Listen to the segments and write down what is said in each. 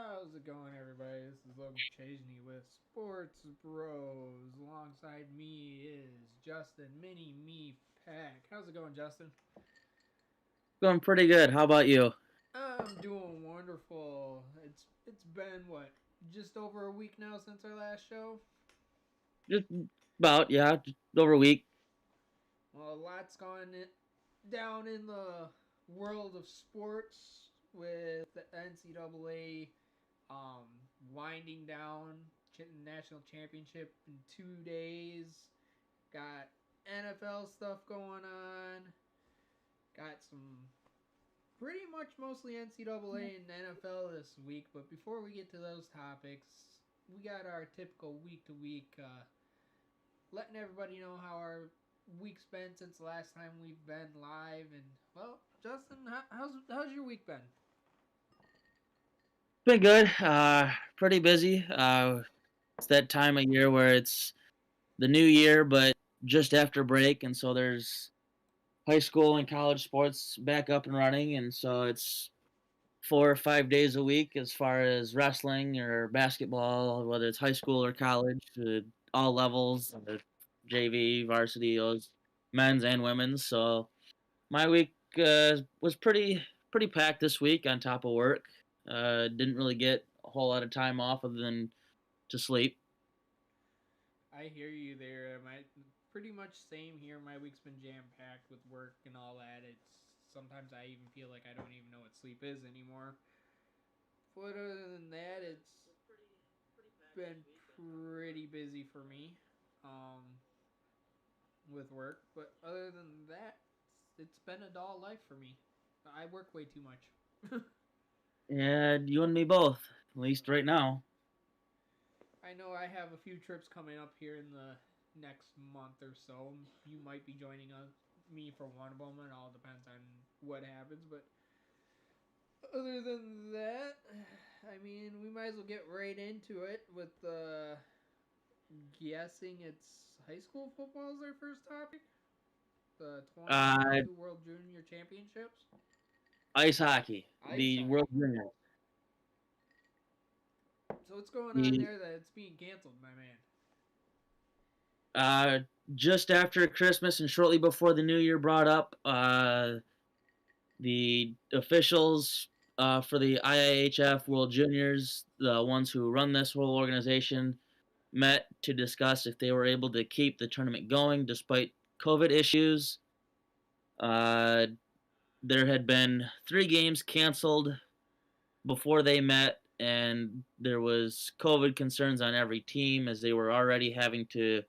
How's it going, everybody? This is Logan Chesney with Sports Bros. Alongside me is Justin Mini Me Pack. How's it going, Justin? Going pretty good. How about you? I'm doing wonderful. It's been what, just over a week now since our last show. Just about, yeah, just over a week. Well, a lot's down in the world of sports with the NCAA um, winding down national championship in 2 days. Got NFL stuff going on. Got some pretty much mostly NCAA and NFL this week. But before we get to those topics, we got our typical week to week, letting everybody know how our week's been since the last time we've been live. And well, Justin, how's your week been? Been good. Pretty busy. It's that time of year where it's the new year, but just after break, and so there's high school and college sports back up and running, and so it's 4 or 5 days a week as far as wrestling or basketball, whether it's high school or college, all levels, JV, varsity, those men's and women's. So my week was pretty packed this week on top of work. Didn't really get a whole lot of time off other than to sleep. I hear you there. My pretty much same here. My week's been jam packed with work and all that. It's sometimes I even feel like I don't even know what sleep is anymore. But other than that, it's been pretty busy for me, um, with work. But other than that, it's been a dull life for me. I work way too much. And you and me both, at least right now. I know I have a few trips coming up here in the next month or so. You might be joining me for one of them. It all depends on what happens. But other than that, I mean, we might as well get right into it with guessing it's high school football is our first topic. The Uh, 2022 World Junior Championships. Ice hockey, Ice the World hockey. Juniors. So what's going on The there that it's being canceled, my man? uh, just after Christmas and shortly before the New Year brought up, the officials for the IIHF World Juniors, the ones who run this whole organization, met to discuss if they were able to keep the tournament going despite COVID issues. Uh, there had been 3 games canceled before they met, and there was COVID concerns on every team as they were already having to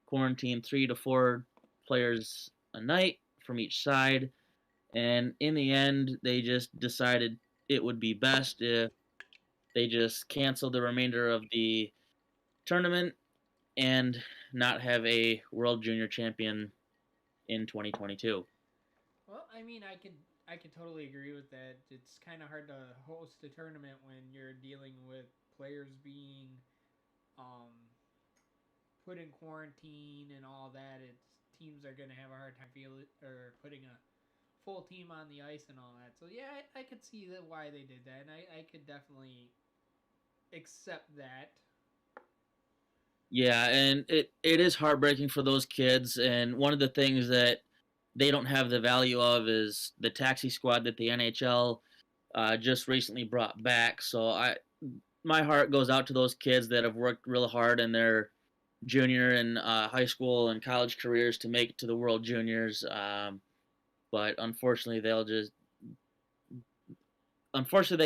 quarantine 3 to 4 players a night from each side. And in the end, they just decided it would be best if they just canceled the remainder of the tournament and not have a world junior champion in 2022. Well, I mean, I could totally agree with that. It's kind of hard to host a tournament when you're dealing with players being um, put in quarantine and all that. It's teams are gonna have a hard time putting a full team on the ice and all that. So yeah, I could see why they did that, and I could definitely accept that. Yeah, and it is heartbreaking for those kids. And one of the things that they don't have the value of is the taxi squad that the NHL just recently brought back. So my heart goes out to those kids that have worked real hard in their junior and high school and college careers to make it to the World Juniors. But unfortunately they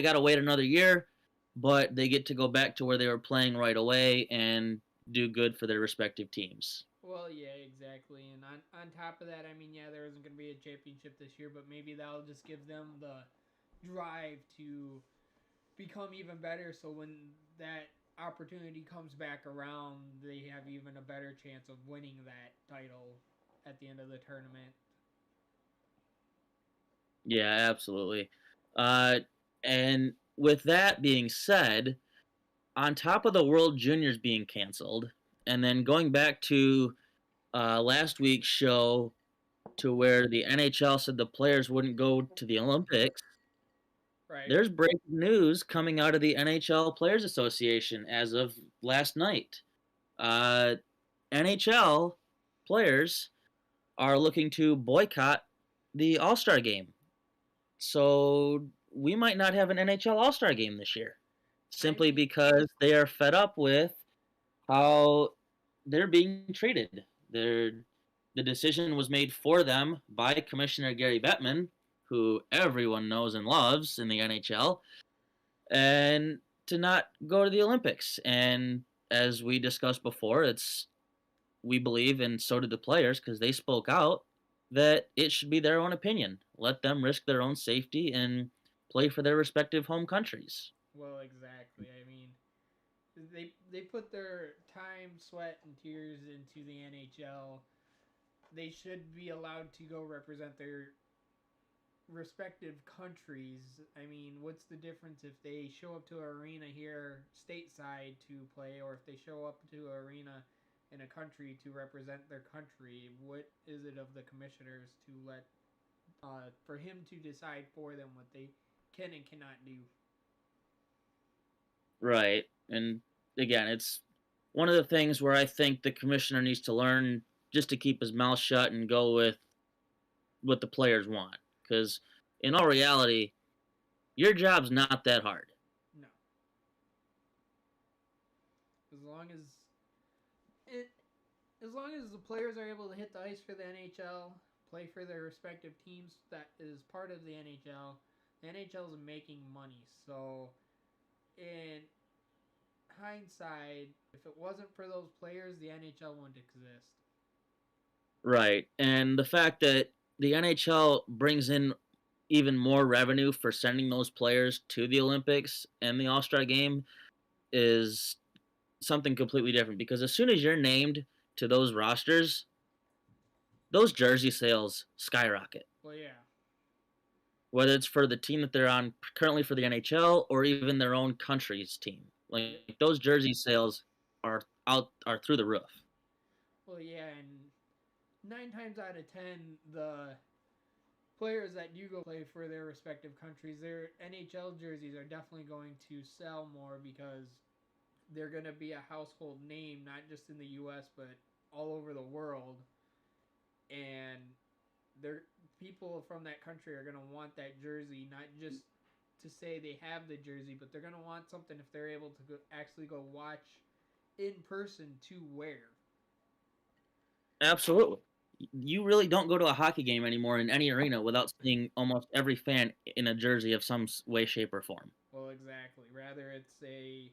got to wait another year. But they get to go back to where they were playing right away and do good for their respective teams. Well, yeah, exactly. And on top of that, I mean, yeah, there isn't going to be a championship this year, but maybe that'll just give them the drive to become even better. So when that opportunity comes back around, they have even a better chance of winning that title at the end of the tournament. Yeah, absolutely. Uh, and with that being said, on top of the World Juniors being canceled, and then going back to last week's show to where the NHL said the players wouldn't go to the Olympics, Right. There's breaking news coming out of the NHL Players Association as of last night. Uh, NHL players are looking to boycott the All Star game. So we might not have an NHL All Star game this year I simply mean, because they are fed up with how they're being treated. The decision was made for them by Commissioner Gary Bettman, who everyone knows and loves in the NHL, and to not go to the Olympics. And as we discussed before, it's we believe, and so did the players because they spoke out, that it should be their own opinion. Let them risk their own safety and play for their respective home countries. well, exactly. I mean, they put their time, sweat, and tears into the NHL. They should be allowed to go represent their respective countries. I mean, what's the difference if they show up to an arena here stateside to play, or if they show up to an arena in a country to represent their country? What is it of the commissioners to let for him to decide for them what they can and cannot do? Right. And again, it's one of the things where I think the commissioner needs to learn just to keep his mouth shut and go with what the players want. Because in all reality, your job's not that hard. No, as long as it, as long as the players are able to hit the ice for the NHL, play for their respective teams that is part of the NHL, the NHL is making money. So, in hindsight, if it wasn't for those players, the NHL wouldn't exist. Right. And the fact that the NHL brings in even more revenue for sending those players to the Olympics and the All Star game is something completely different because as soon as you're named to those rosters, those jersey sales skyrocket. Well, yeah, Whether it's for the team that they're on currently for the NHL or even their own country's team. yeah. Like those jersey sales are through the roof. Well, yeah, and 9 times out of 10, the players that do go play for their respective countries, their NHL jerseys are definitely going to sell more because they're going to be a household name, not just in the U.S. but all over the world. And they're people from that country are going to want that jersey, not just to say they have the jersey, but they're going to want something if they're able to actually go watch in person to wear. Absolutely. You really don't go to a hockey game anymore in any arena without seeing almost every fan in a jersey of some way, shape, or form. Well, exactly. Rather, it's a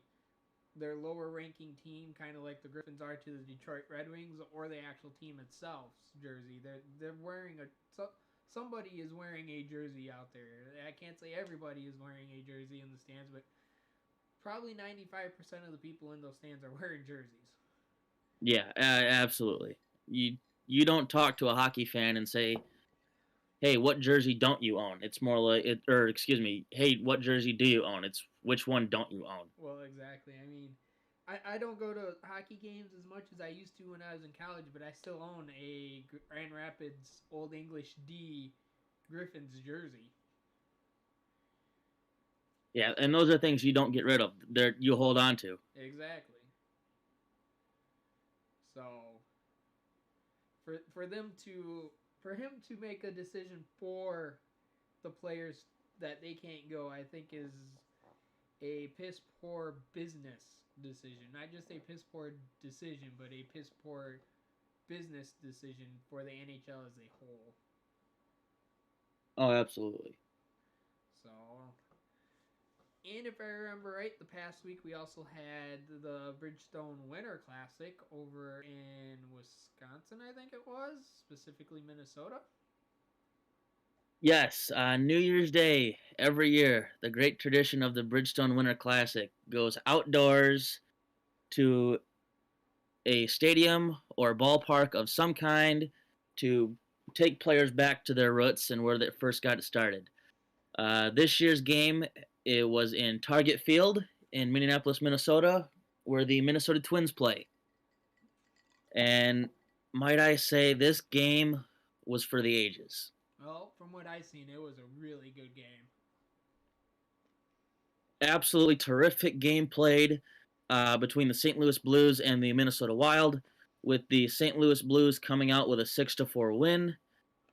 their lower ranking team, kind of like the Griffins are to the Detroit Red Wings, or the actual team itself's jersey. They're wearing a somebody is wearing a jersey out there. I can't say everybody is wearing a jersey in the stands, but probably 95% of the people in those stands are wearing jerseys. Yeah, absolutely. You don't talk to a hockey fan and say, "Hey, what jersey don't you own?" It's more like it, or excuse me, "Hey, what jersey do you own?" It's which one don't you own? Well, exactly. I mean, I don't go to hockey games as much as I used to when I was in college, but I still own a Grand Rapids Old English D Griffins jersey. Yeah, and those are things you don't get rid of. You hold on to. Exactly. So for them to for him to make a decision for the players that they can't go, I think is a piss poor business decision. Not just a piss poor decision, but a piss poor business decision for the NHL as a whole. Oh, absolutely. So, and if I remember right, the past week we also had the Bridgestone Winter Classic over in Wisconsin, I think it was, specifically Minnesota. Yes, New Year's Day every year, the great tradition of the Bridgestone Winter Classic goes outdoors to a stadium or ballpark of some kind to take players back to their roots and where they first got it started. This year's game it was in Target Field in Minneapolis, Minnesota, where the Minnesota Twins play. And might I say, this game was for the ages. Well, from what I seen, it was a really good game. absolutely terrific game played between the St. Louis Blues and the Minnesota Wild, with the St. Louis Blues coming out with a 6-4 win.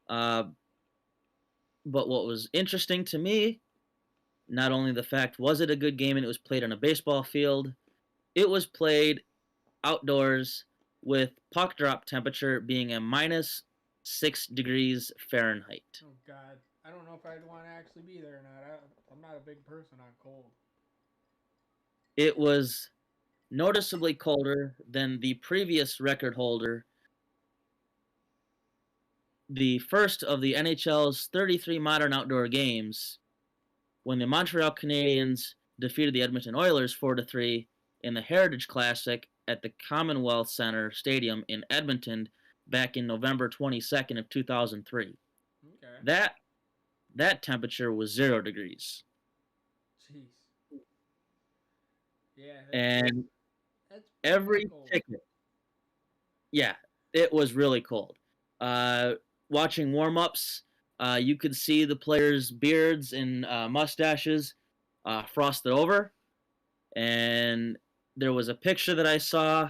Uh, but what was interesting to me, not only the fact was it a good game and it was played on a baseball field, it was played outdoors with puck drop temperature being a minus 6 degrees Fahrenheit. Oh God, I don't know if I'd want to actually be there or not. I'm not a big person on cold. It was noticeably colder than the previous record holder, the first of the NHL's 33 modern outdoor games, when the Montreal Canadiens defeated the Edmonton Oilers 4-3 in the Heritage Classic at the Commonwealth Center Stadium in Edmonton back in November 22nd of 2003. Okay. That temperature was 0 degrees. Jeez. Yeah, And that's pretty every cold. ticket, yeah, it was really cold. Watching warm-ups, you could see the players' beards and mustaches frosted over. And there was a picture that I saw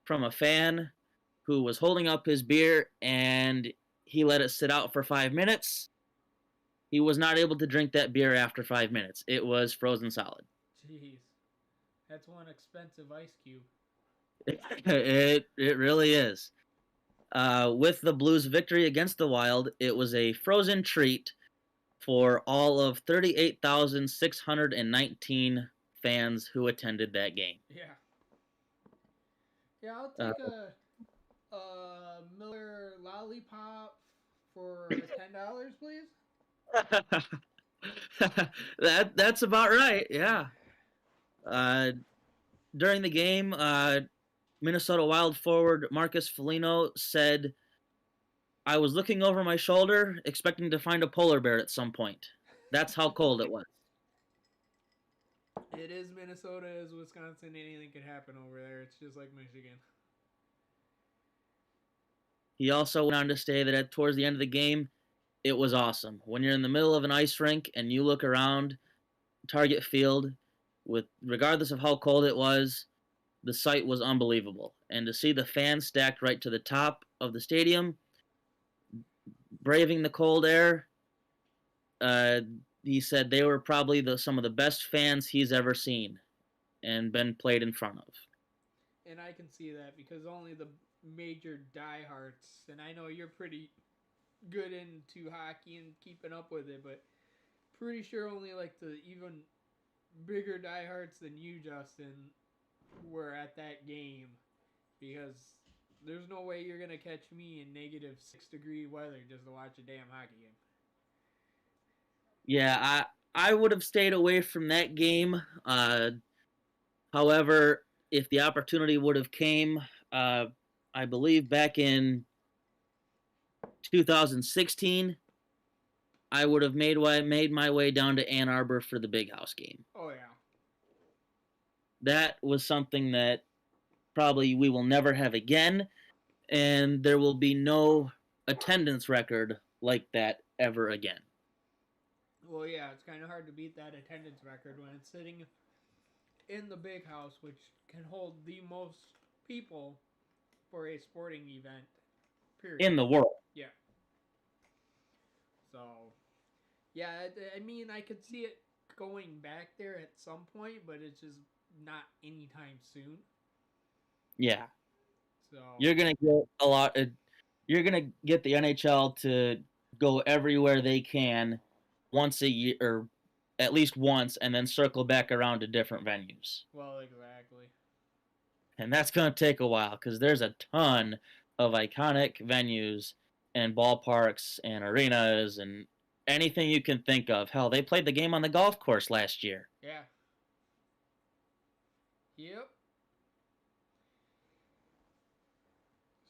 from a fan who was holding up his beer and he let it sit out for 5 minutes. He was not able to drink that beer after 5 minutes. It was frozen solid. Jeez, that's one expensive ice cube. It really is. With the Blues' victory against the Wild, it was a frozen treat for all of 38,619 fans who attended that game. Yeah. Yeah, I'll Uh, take a Miller lollipop for $10, please. that's about right. Yeah. Uh, During the game, Minnesota Wild forward Marcus Foligno said, "I was looking over my shoulder, expecting to find a polar bear at some point. That's how cold it was." It is Minnesota, it is Wisconsin. Anything could happen over there. It's just like Michigan. He also went on to say that towards the end of the game, it was awesome. When you're in the middle of an ice rink and you look around Target Field, with regardless of how cold it was, the sight was unbelievable. And to see the fans stacked right to the top of the stadium, braving the cold air, uh, he said they were probably some of the best fans he's ever seen and been played in front of. And I can see that because only the major diehards, and I know you're pretty good into hockey and keeping up with it, but pretty sure only like the even bigger diehards than you, Justin, were at that game because there's no way you're gonna catch me in -6 degree weather just to watch a damn hockey game. Yeah, I would have stayed away from that game. However, if the opportunity would have came, uh, I believe back in 2016, I would have made my way down to Ann Arbor for the Big House game. Oh yeah. That was something that probably we will never have again, and there will be no attendance record like that ever again. Well, yeah, it's kind of hard to beat that attendance record when it's sitting in the big house, which can hold the most people for a sporting event. Period. In the world. Yeah. So, yeah, I mean, I could see it going back there at some point, but it's just not anytime soon. Yeah. So, You're going to get a lot of, you're going to get the NHL to go everywhere they can once a year, or at least once, and then circle back around to different venues. well, exactly. And that's going to take a while because there's a ton of iconic venues and ballparks and arenas and anything you can think of. Hell, they played the game on the golf course last year. Yeah. Yep.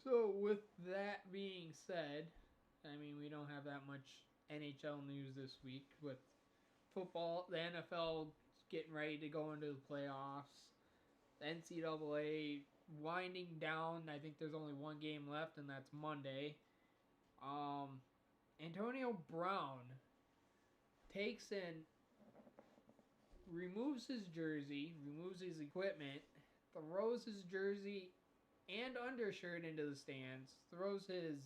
So, with that being said, I mean, we don't have that much NHL news this week with football. The NFL getting ready to go into the playoffs. The NCAA winding down. I think there's only one game left, and that's Monday. Antonio Brown takes in removes his jersey, removes his equipment, throws his jersey and undershirt into the stands, throws his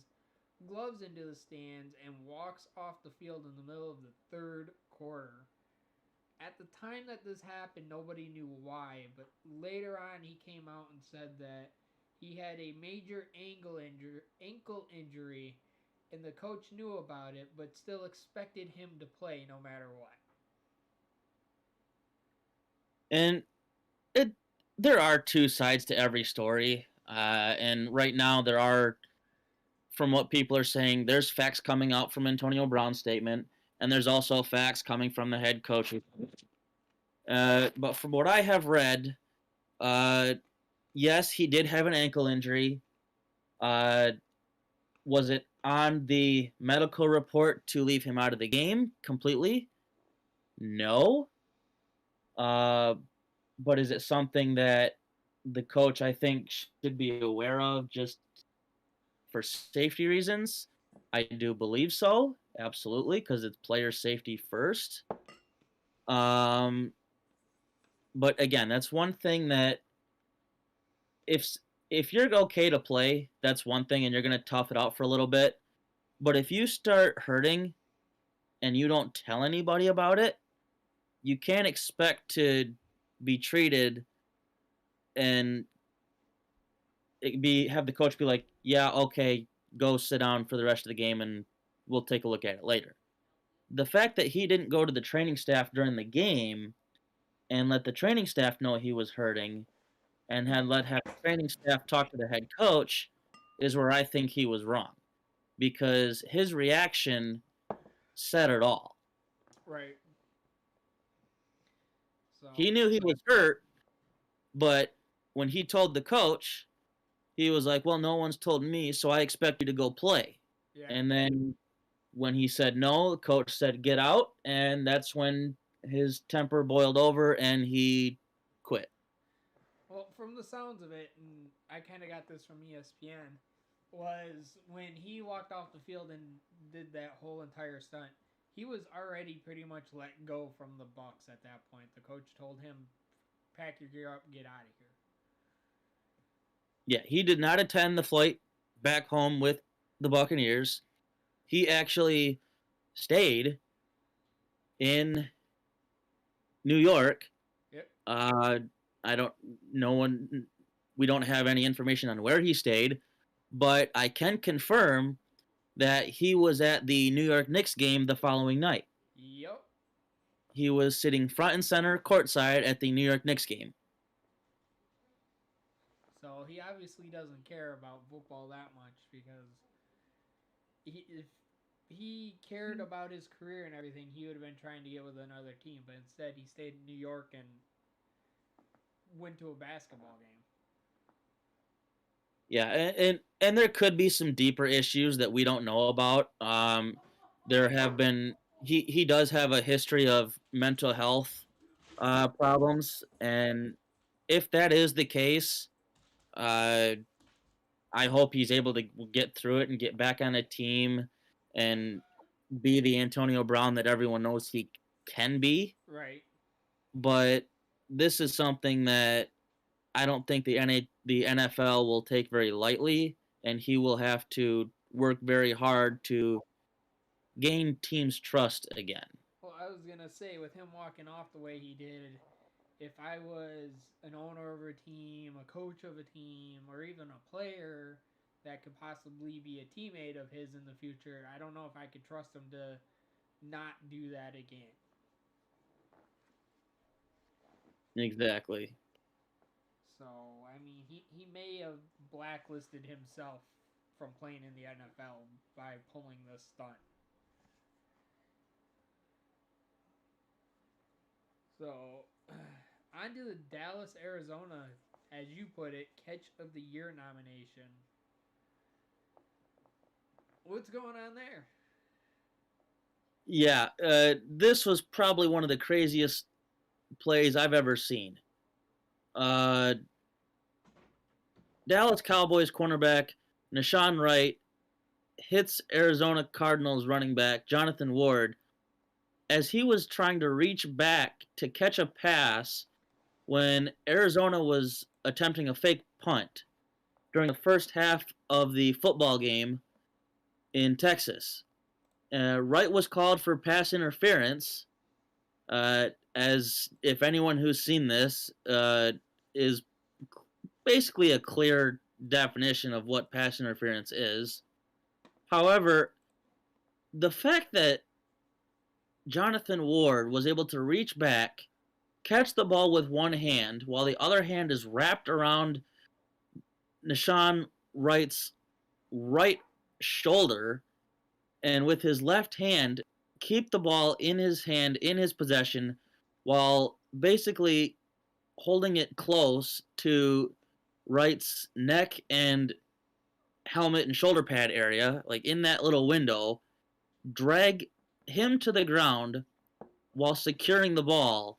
gloves into the stands, and walks off the field in the middle of the third quarter. At the time that this happened, nobody knew why, but later on, he came out and said that he had a major ankle injury, and the coach knew about it, but still expected him to play no matter what. And it there are two sides to every story. And right now there are, from what people are saying, there's facts coming out from Antonio Brown's statement, and there's also facts coming from the head coach. But from what I have read, uh, yes, he did have an ankle injury. Uh, was it on the medical report to leave him out of the game completely? No. Uh, but is it something that the coach, I think, should be aware of just for safety reasons? I do believe so, absolutely, because it's player safety first. Um, but again, that's one thing that if if you're okay to play, that's one thing, and you're gonna tough it out for a little bit. But if you start hurting and you don't tell anybody about it, you can't expect to be treated and have the coach be like, yeah, okay, go sit down for the rest of the game, and we'll take a look at it later. The fact that he didn't go to the training staff during the game and let the training staff know he was hurting and have the training staff talk to the head coach is where I think he was wrong, because his reaction said it all. Right. So, He knew he was hurt, but when he told the coach, he was like, well, no one's told me, so I expect you to go play. yeah. And then when he said no, the coach said, get out. And that's when his temper boiled over and he quit. Well, from the sounds of it, and I kind of got this from ESPN, was when he walked off the field and did that whole entire stunt, he was already pretty much let go from the Bucks at that point. The coach told him, "Pack your gear up, get out of here." Yeah, he did not attend the flight back home with the Buccaneers. He actually stayed in New York. Yep. I don't, no one, we don't have any information on where he stayed, but I can confirm that he was at the New York Knicks game the following night. Yep. He was sitting front and center courtside at the New York Knicks game. So he obviously doesn't care about football that much because if he cared about his career and everything, he would have been trying to get with another team. But instead, he stayed in New York and went to a basketball game. Yeah, and there could be some deeper issues that we don't know about. There have been he does have a history of mental health problems, and if that is the case, uh, I hope he's able to get through it and get back on a team and be the Antonio Brown that everyone knows he can be. Right. But this is something that I don't think the NFL will take very lightly, and he will have to work very hard to gain teams' trust again. Well, I was gonna say with him walking off the way he did, if I was an owner of a team, a coach of a team, or even a player that could possibly be a teammate of his in the future, I don't know if I could trust him to not do that again. Exactly. So, I mean, he may have blacklisted himself from playing in the NFL by pulling this stunt. So, on to the Dallas, Arizona, as you put it, Catch of the Year nomination. What's going on there? Yeah, this was probably one of the craziest plays I've ever seen. Uh, Dallas Cowboys cornerback Nashawn Wright hits Arizona Cardinals running back Jonathan Ward as he was trying to reach back to catch a pass when Arizona was attempting a fake punt during the first half of the football game in Texas. Wright was called for pass interference, as if anyone who's seen this is basically a clear definition of what pass interference is. However, the fact that Jonathan Ward was able to reach back, catch the ball with one hand, while the other hand is wrapped around Nahshon Wright's right shoulder, and with his left hand keep the ball in his hand, in his possession, while basically holding it close to Wright's neck and helmet and shoulder pad area, like in that little window, drag him to the ground while securing the ball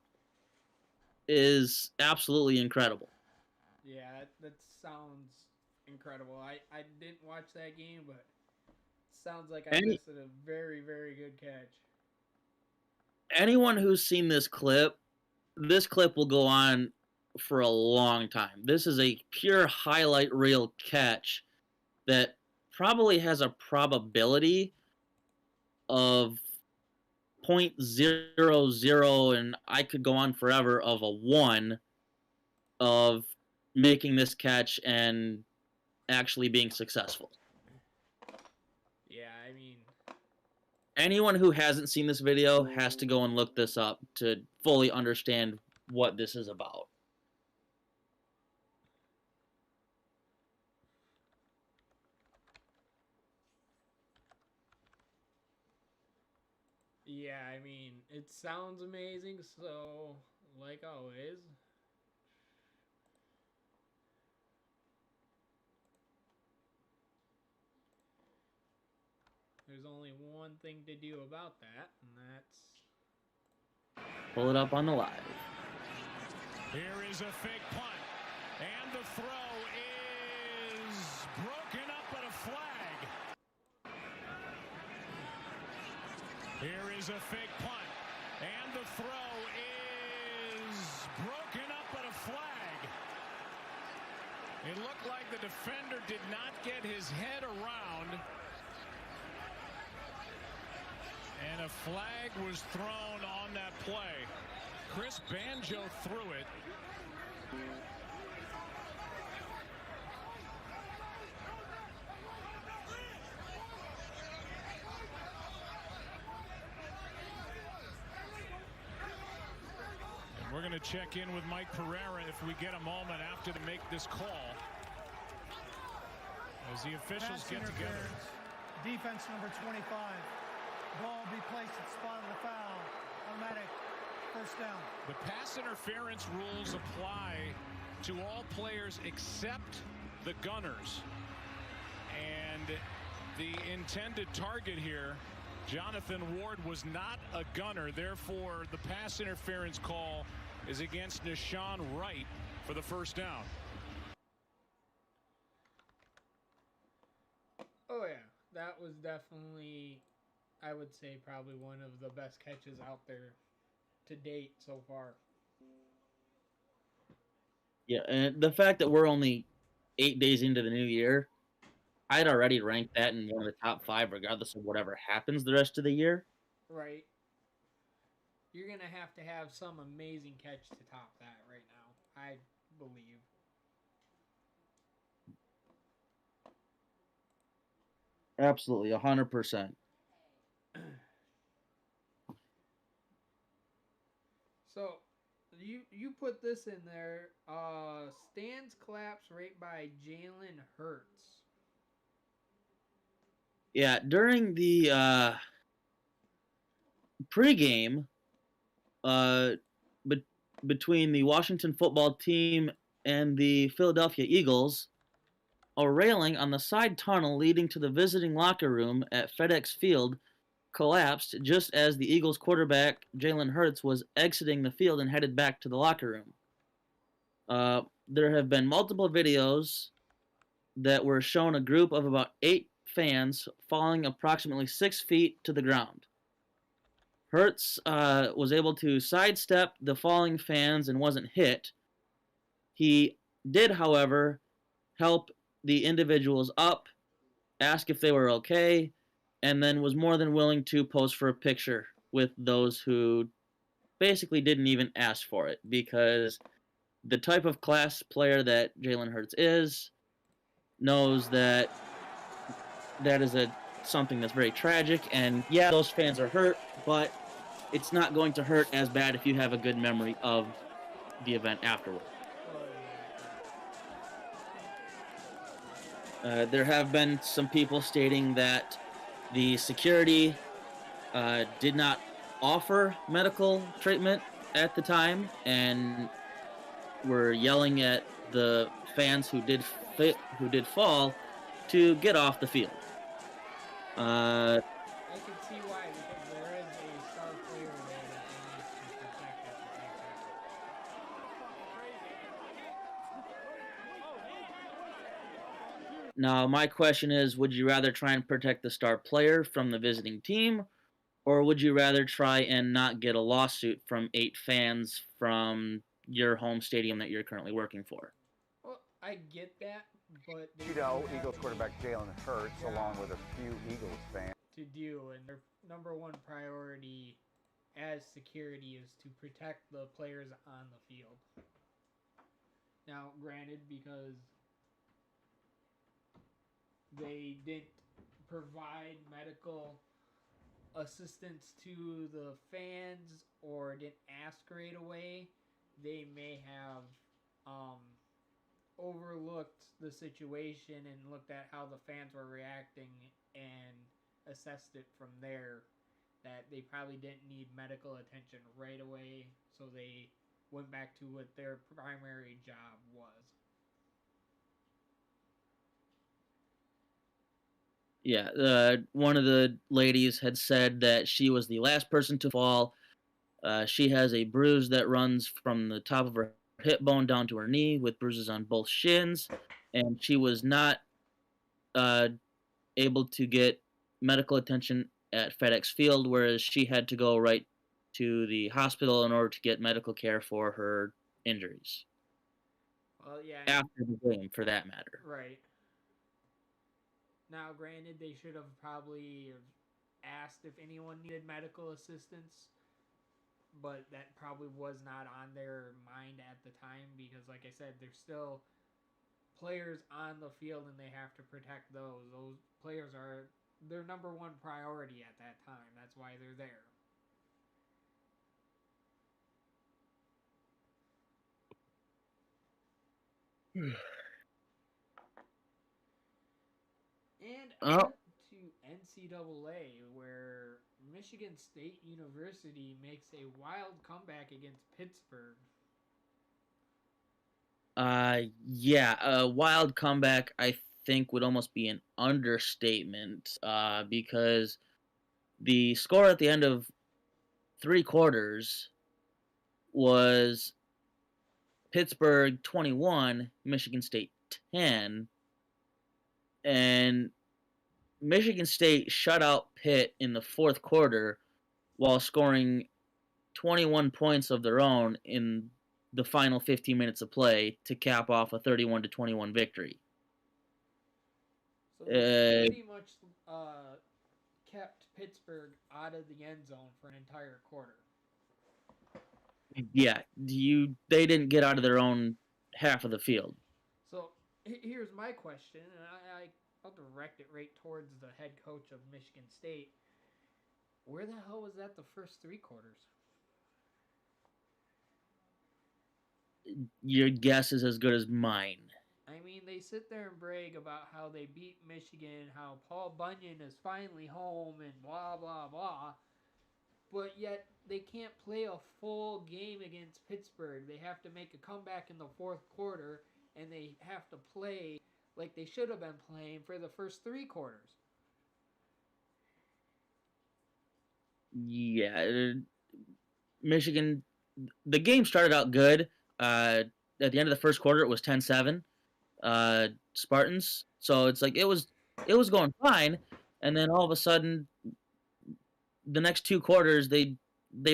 is absolutely incredible. Yeah, that sounds incredible. I didn't watch that game, but sounds like I missed a very, very good catch. Anyone who's seen this clip will go on for a long time. This is a pure highlight reel catch that probably has a probability of 0.00, and I could go on forever, of a 1 of making this catch and actually being successful. Yeah, I mean, anyone who hasn't seen this video has to go and look this up to fully understand what this is about. Yeah, I mean, it sounds amazing, so, like always. There's only one thing to do about that, and that's... Pull it up on the live. Here is a fake punt, and the throw is broken up at a flag. Here is a fake punt, and the throw is broken up at a flag. It looked like the defender did not get his head around, and a flag was thrown on that play. Chris Banjo threw it. And we're going to check in with Mike Pereira if we get a moment after to make this call, as the officials get together. Defense number 25. Ball be placed at the spot of the foul. Automatic first down. The pass interference rules apply to all players except the gunners. And the intended target here, Jonathan Ward, was not a gunner. Therefore, the pass interference call is against Nahshon Wright for the first down. Oh, yeah. That was definitely, I would say, probably one of the best catches out there to date so far. Yeah, and the fact that we're only 8 days into the new year, I'd already ranked that in one of the top 5, regardless of whatever happens the rest of the year. Right. You're going to have some amazing catch to top that right now, I believe. Absolutely, 100%. So, you put this in there. Stands collapse right by Jalen Hurts. Yeah, during the pregame between the Washington football team and the Philadelphia Eagles, a railing on the side tunnel leading to the visiting locker room at FedEx Field collapsed just as the Eagles quarterback Jalen Hurts was exiting the field and headed back to the locker room. There have been multiple videos that were shown a group of about 8 fans falling approximately 6 feet to the ground. Hertz was able to sidestep the falling fans and wasn't hit. He did, however, help the individuals up, ask if they were okay, and then was more than willing to pose for a picture with those who basically didn't even ask for it, because the type of class player that Jalen Hurts is knows that that is something that's very tragic, and yeah, those fans are hurt, but it's not going to hurt as bad if you have a good memory of the event afterward. There have been some people stating that the security did not offer medical treatment at the time and were yelling at the fans who did fall to get off the field. I can see why, because there is a star player there that they need to protect at the same time. Now, my question is, would you rather try and protect the star player from the visiting team, or would you rather try and not get a lawsuit from 8 fans from your home stadium that you're currently working for? Well, I get that, but Eagles quarterback Jalen Hurts, along with a few Eagles fans, to do, and their number one priority as security is to protect the players on the field. Now, granted, because they didn't provide medical assistance to the fans or didn't ask right away, they may have overlooked the situation and looked at how the fans were reacting and assessed it from there, that they probably didn't need medical attention right away, so they went back to what their primary job was. Yeah, one of the ladies had said that she was the last person to fall. She has a bruise that runs from the top of her hip bone down to her knee, with bruises on both shins, and she was not able to get medical attention at FedEx Field, whereas she had to go right to the hospital in order to get medical care for her injuries. Well, yeah. After the game, for that matter. Right. Now, granted, they should have probably asked if anyone needed medical assistance, but that probably was not on their mind at the time because, like I said, there's still players on the field and they have to protect those. Those players are their number one priority at that time. That's why they're there. And on to NCAA, where Michigan State University makes a wild comeback against Pittsburgh. Yeah, a wild comeback, I think, would almost be an understatement, because the score at the end of 3 quarters was Pittsburgh 21, Michigan State 10, and Michigan State shut out Pitt in the 4th quarter while scoring 21 points of their own in the final 15 minutes of play to cap off a 31-21 victory. So they pretty much kept Pittsburgh out of the end zone for an entire quarter. Yeah, they didn't get out of their own half of the field. So here's my question, and I'll direct it right towards the head coach of Michigan State. Where the hell was that the first 3 quarters? Your guess is as good as mine. I mean, they sit there and brag about how they beat Michigan, how Paul Bunyan is finally home, and blah, blah, blah. But yet, they can't play a full game against Pittsburgh. They have to make a comeback in the 4th quarter, and they have to play like they should have been playing for the first 3 quarters. Yeah, Michigan, the game started out good. At the end of the 1st quarter, it was 10-7, Spartans. So it's like it was going fine, and then all of a sudden, the next 2 quarters they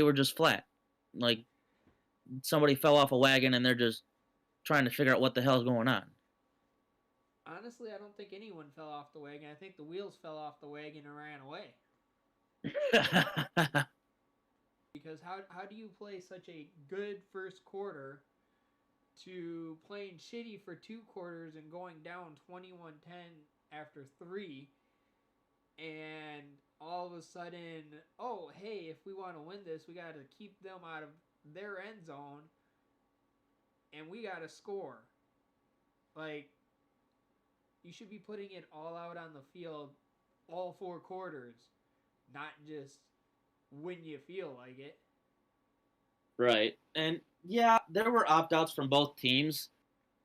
were just flat. Like somebody fell off a wagon and they're just trying to figure out what the hell's going on. Honestly, I don't think anyone fell off the wagon. I think the wheels fell off the wagon and ran away. Because how do you play such a good first quarter to playing shitty for 2 quarters and going down 21-10 after 3, and all of a sudden, oh, hey, if we want to win this, we got to keep them out of their end zone, and we got to score. Like, you should be putting it all out on the field all 4 quarters, not just when you feel like it. Right. And yeah, there were opt-outs from both teams,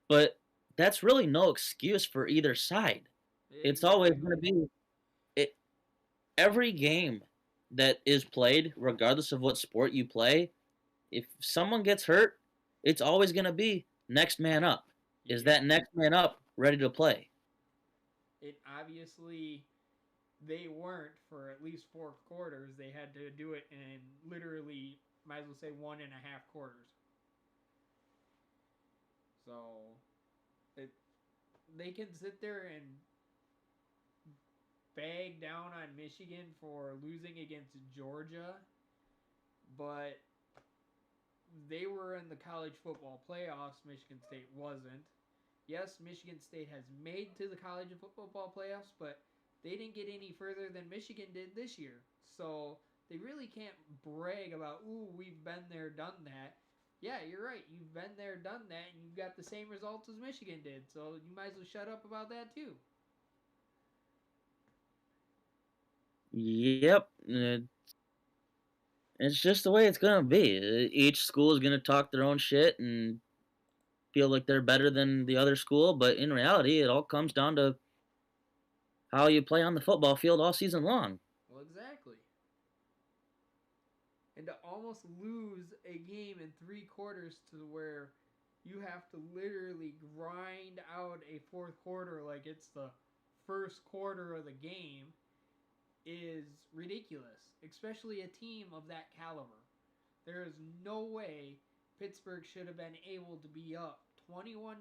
but that's really no excuse for either side. It's always going to be every game that is played, regardless of what sport you play, if someone gets hurt, it's always going to be next man up. Is that next man up ready to play? It obviously, they weren't for at least 4 quarters. They had to do it in literally, might as well say, 1.5 quarters. So, they can sit there and bag down on Michigan for losing against Georgia, but they were in the college football playoffs. Michigan State wasn't. Yes, Michigan State has made to the college football playoffs, but they didn't get any further than Michigan did this year. So they really can't brag about, ooh, we've been there, done that. Yeah, you're right. You've been there, done that, and you've got the same results as Michigan did. So you might as well shut up about that too. Yep. It's just the way it's going to be. Each school is going to talk their own shit and feel like they're better than the other school, but in reality, it all comes down to how you play on the football field all season long. Well, exactly. And to almost lose a game in 3 quarters to where you have to literally grind out a 4th quarter like it's the first quarter of the game is ridiculous, especially a team of that caliber. There is no way Pittsburgh should have been able to be up 21-10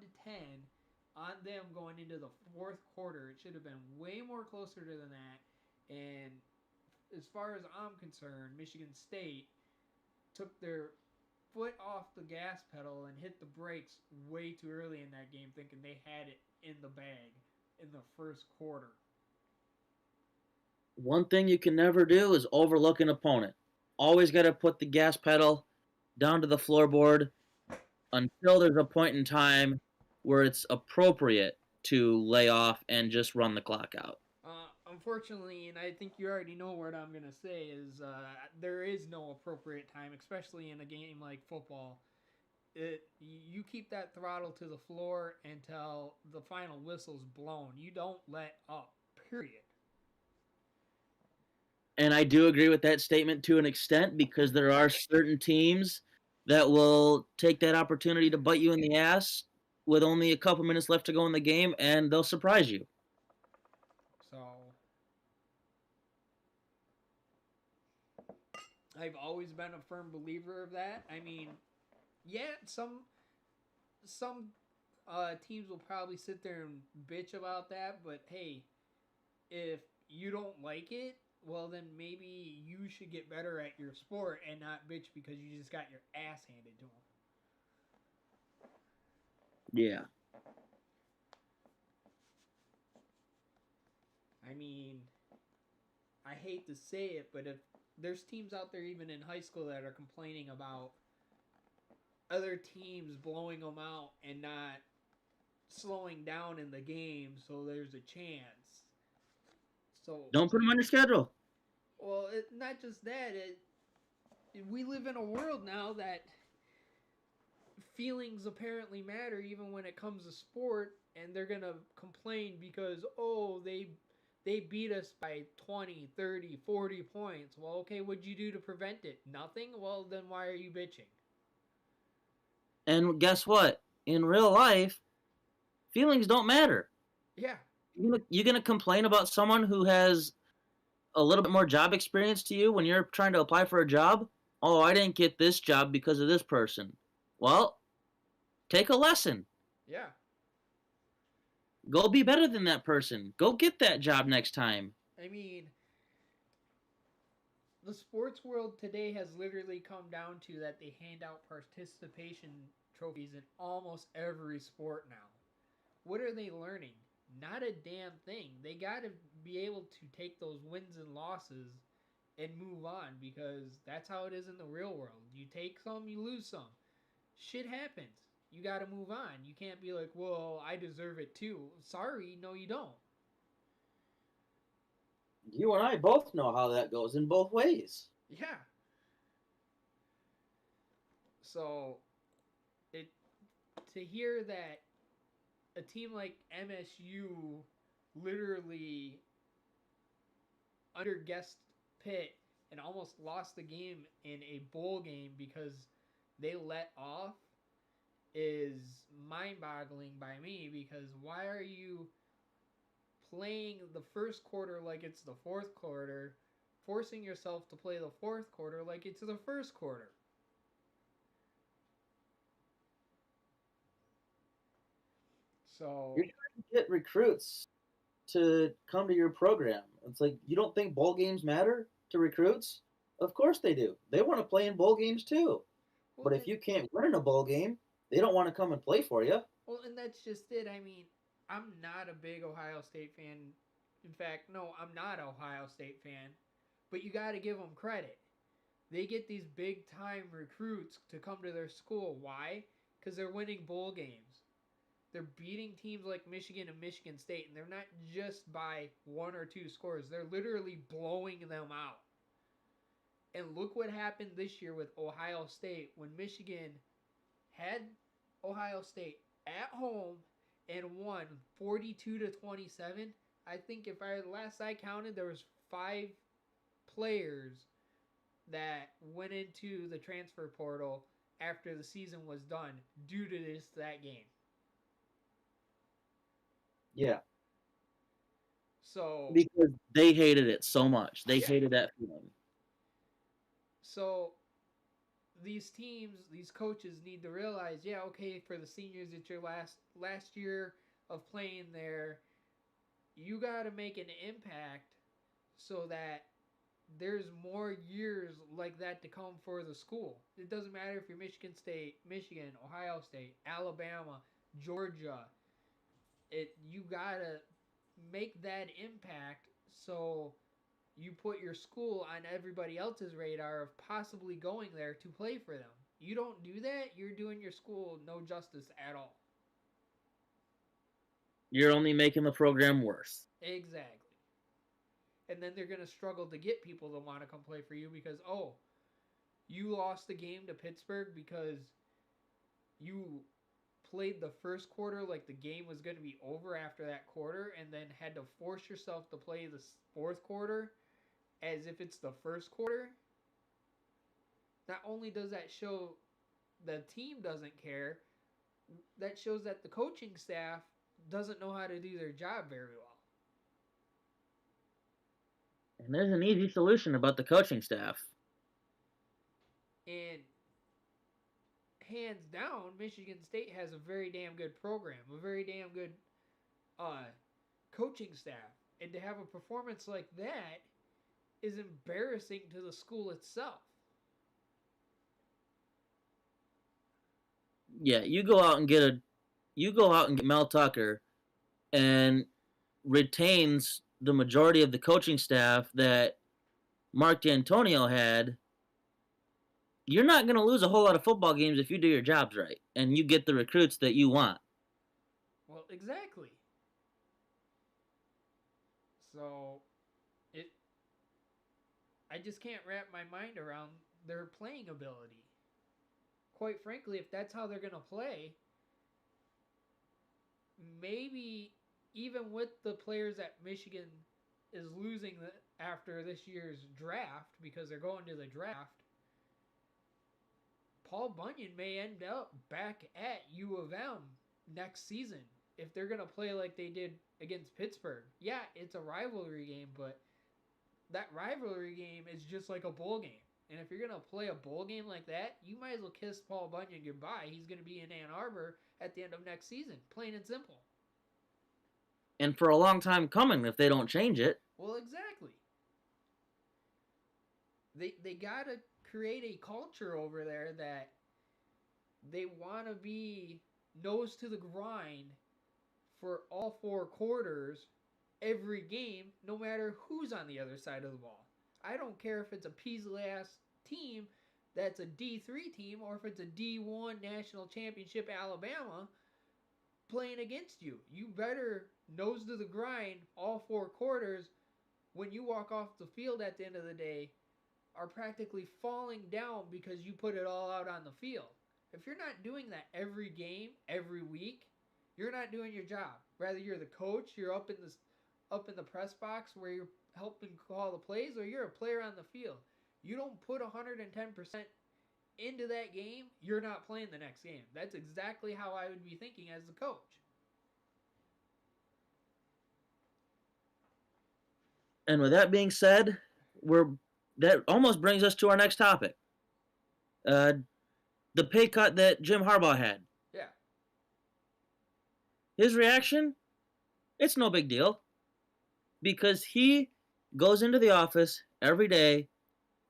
on them going into the 4th quarter. It should have been way more closer than that. And as far as I'm concerned, Michigan State took their foot off the gas pedal and hit the brakes way too early in that game, thinking they had it in the bag in the first quarter. One thing you can never do is overlook an opponent. Always got to put the gas pedal down to the floorboard until there's a point in time where it's appropriate to lay off and just run the clock out. Unfortunately, and I think you already know what I'm going to say, is there is no appropriate time, especially in a game like football. You keep that throttle to the floor until the final whistle's blown. You don't let up, period. And I do agree with that statement to an extent, because there are certain teams that will take that opportunity to bite you in the ass with only a couple minutes left to go in the game, and they'll surprise you. So, I've always been a firm believer of that. I mean, yeah, some teams will probably sit there and bitch about that, but hey, if you don't like it, well, then maybe you should get better at your sport and not bitch because you just got your ass handed to them. Yeah. I mean, I hate to say it, but if there's teams out there even in high school that are complaining about other teams blowing them out and not slowing down in the game so there's a chance. So don't put them on your schedule. Well, not just that. We live in a world now that feelings apparently matter even when it comes to sport, and they're going to complain because, oh, they beat us by 20, 30, 40 points. Well, okay, what'd you do to prevent it? Nothing? Well, then why are you bitching? And guess what? In real life, feelings don't matter. Yeah. You're going to complain about someone who has a little bit more job experience to you when you're trying to apply for a job? Oh, I didn't get this job because of this person. Well, take a lesson. Yeah. Go be better than that person. Go get that job next time. I mean, the sports world today has literally come down to that they hand out participation trophies in almost every sport now. What are they learning? Not a damn thing. They got to be able to take those wins and losses and move on because that's how it is in the real world. You take some, you lose some. Shit happens. You got to move on. You can't be like, well, I deserve it too. Sorry, no, you don't. You and I both know how that goes in both ways. Yeah. So, it to hear that a team like MSU literally underguessed Pitt and almost lost the game in a bowl game because they let off is mind-boggling by me because why are you playing the first quarter like it's the fourth quarter, forcing yourself to play the fourth quarter like it's the first quarter? So, You're trying to get recruits to come to your program. It's like, you don't think bowl games matter to recruits? Of course they do. They want to play in bowl games too. well, But if you can't win in a bowl game, they don't want to come and play for you. well, and that's just it. I mean, I'm not a big Ohio State fan. In fact, no, I'm not an Ohio State fan. But you got to give them credit. They get these big time recruits to come to their school. Why? Because they're winning bowl games. They're beating teams like Michigan and Michigan State, and they're not just by one or two scores. They're literally blowing them out. And look what happened this year with Ohio State when Michigan had Ohio State at home and won 42 to 27. I think if I last I counted, there was 5 players that went into the transfer portal after the season was done due to that game. Yeah. So Because they hated it so much. They Yeah. hated that feeling. So these teams, these coaches need to realize, yeah, okay, for the seniors, it's your last year of playing there. You got to make an impact so that there's more years like that to come for the school. It doesn't matter if you're Michigan State, Michigan, Ohio State, Alabama, Georgia. You got to make that impact so you put your school on everybody else's radar of possibly going there to play for them. You don't do that, you're doing your school no justice at all. You're only making the program worse. Exactly. And then they're going to struggle to get people to want to come play for you because, oh, you lost the game to Pittsburgh because you played the first quarter like the game was going to be over after that quarter and then had to force yourself to play the fourth quarter as if it's the first quarter. Not only does that show the team doesn't care, that shows that the coaching staff doesn't know how to do their job very well. And there's an easy solution about the coaching staff. And hands down, Michigan State has a very damn good program, a very damn good coaching staff. And to have a performance like that is embarrassing to the school itself. Yeah, you go out and get Mel Tucker and retains the majority of the coaching staff that Mark D'Antonio had. You're not going to lose a whole lot of football games if you do your jobs right and you get the recruits that you want. Well, exactly. So, I just can't wrap my mind around their playing ability. Quite frankly, if that's how they're going to play, maybe even with the players that Michigan is losing after this year's draft because they're going to the draft, Paul Bunyan may end up back at U of M next season if they're going to play like they did against Pittsburgh. Yeah, it's a rivalry game, but that rivalry game is just like a bowl game. And if you're gonna play a bowl game like that, you might as well kiss Paul Bunyan goodbye. He's gonna be in Ann Arbor at the end of next season, plain and simple. And for a long time coming, if they don't change it. Well, exactly. They gotta create a culture over there that they want to be nose to the grind for all 4 quarters every game, no matter who's on the other side of the ball. I don't care if it's a Peasley ass team that's a D3 team or if it's a D1 national championship Alabama playing against you. You better nose to the grind all 4 quarters. When you walk off the field at the end of the day, are practically falling down because you put it all out on the field. If you're not doing that every game, every week, you're not doing your job. Whether you're the coach, you're up in the press box where you're helping call the plays, or you're a player on the field. You don't put 110% into that game, you're not playing the next game. That's exactly how I would be thinking as the coach. And with that being said, that almost brings us to our next topic. The pay cut that Jim Harbaugh had. Yeah. His reaction? It's no big deal. Because he goes into the office every day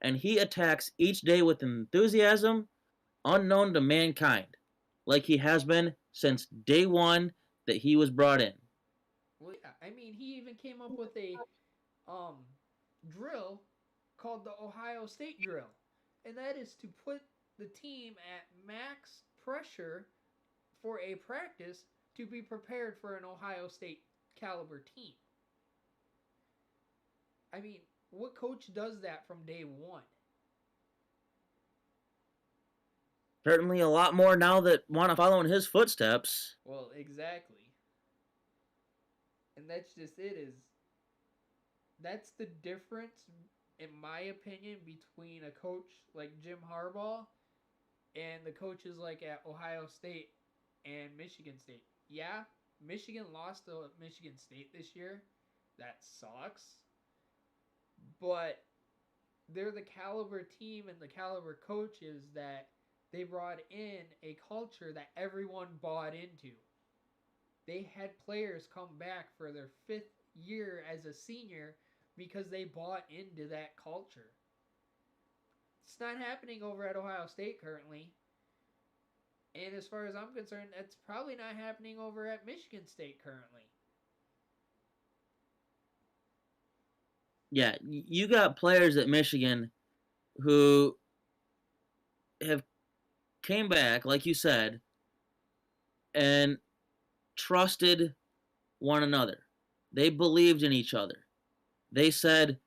and he attacks each day with enthusiasm unknown to mankind, like he has been since day one that he was brought in. Well, yeah. I mean, he even came up with a drill called the Ohio State drill. And that is to put the team at max pressure for a practice to be prepared for an Ohio State caliber team. I mean, what coach does that from day one? Certainly a lot more now that want to follow in his footsteps. Well, exactly. And that's just it. That's the difference, in my opinion, between a coach like Jim Harbaugh and the coaches like at Ohio State and Michigan State. Yeah, Michigan lost to Michigan State this year. That sucks. But they're the caliber team and the caliber coaches that they brought in a culture that everyone bought into. They had players come back for their 5th year as a senior because they bought into that culture. It's not happening over at Ohio State currently. And as far as I'm concerned, that's probably not happening over at Michigan State currently. Yeah, you got players at Michigan who have came back, like you said, and trusted one another. They believed in each other. They said,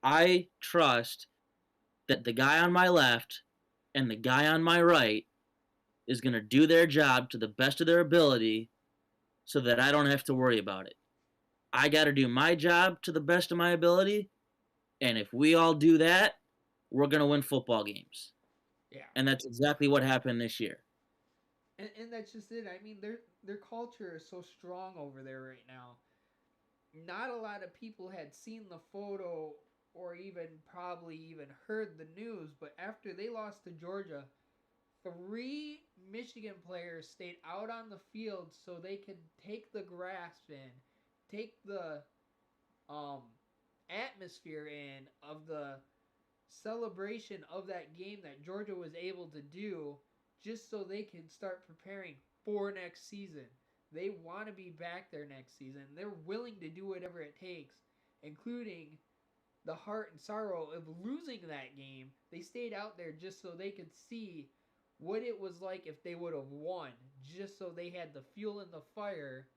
I trust that the guy on my left and the guy on my right is going to do their job to the best of their ability so that I don't have to worry about it. I got to do my job to the best of my ability, and if we all do that, we're going to win football games. Yeah. And that's exactly what happened this year. And that's just it. I mean, their culture is so strong over there right now. Not a lot of people had seen the photo or probably even heard the news, but after they lost to Georgia, 3 Michigan players stayed out on the field so they could take the grass in, take the atmosphere in of the celebration of that game that Georgia was able to do, just so they can start preparing for next season. They want to be back there next season. They're willing to do whatever it takes, including the heart and sorrow of losing that game. They stayed out there just so they could see what it was like if they would have won, just so they had the fuel in the fire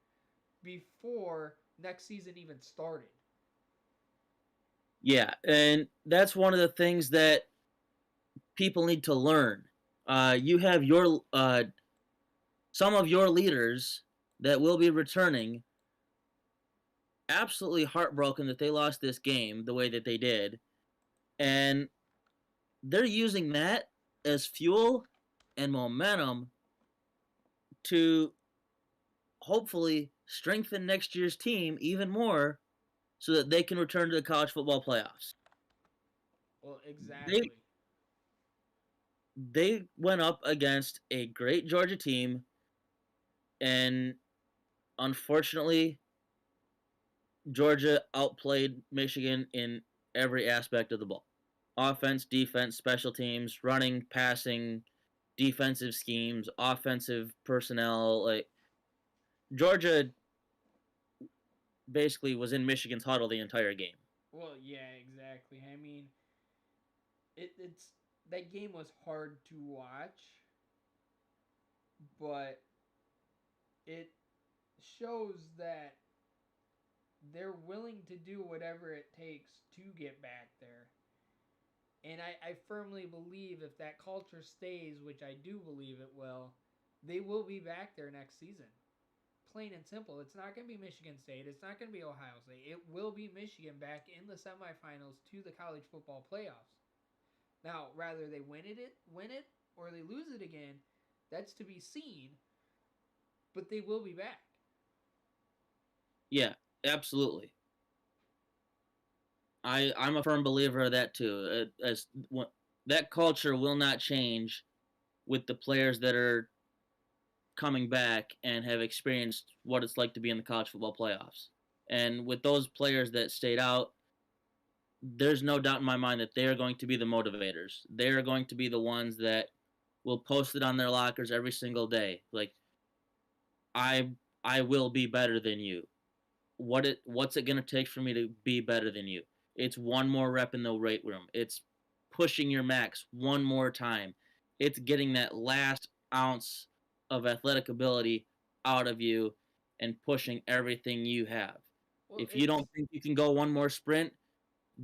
before next season even started. Yeah, and that's one of the things that people need to learn. You have your some of your leaders that will be returning absolutely heartbroken that they lost this game the way that they did, and they're using that as fuel and momentum to hopefully strengthen next year's team even more so that they can return to the college football playoffs. Well, exactly. They went up against a great Georgia team, and unfortunately, Georgia outplayed Michigan in every aspect of the ball. Offense, defense, special teams, running, passing, defensive schemes, offensive personnel. Like Georgia basically was in Michigan's huddle the entire game. Well, yeah, exactly. I mean, it's that game was hard to watch, but it shows that they're willing to do whatever it takes to get back there. And I firmly believe if that culture stays, which I do believe it will, they will be back there next season. Plain and simple. It's not going to be Michigan State. It's not going to be Ohio State. It will be Michigan back in the semifinals to the college football playoffs. Now, rather they win it, or they lose it again, that's to be seen. But they will be back. Yeah, absolutely. I'm a firm believer of that too. That culture will not change with the players that are coming back and have experienced what it's like to be in the college football playoffs. And with those players that stayed out, there's no doubt in my mind that they are going to be the motivators. They are going to be the ones that will post it on their lockers every single day. Like, I I will be better than you. What's it gonna take for me to be better than you? It's one more rep in the weight room. It's pushing your max one more time. It's getting that last ounce of athletic ability out of you and pushing everything you have. Well, If you it's don't think you can go one more sprint,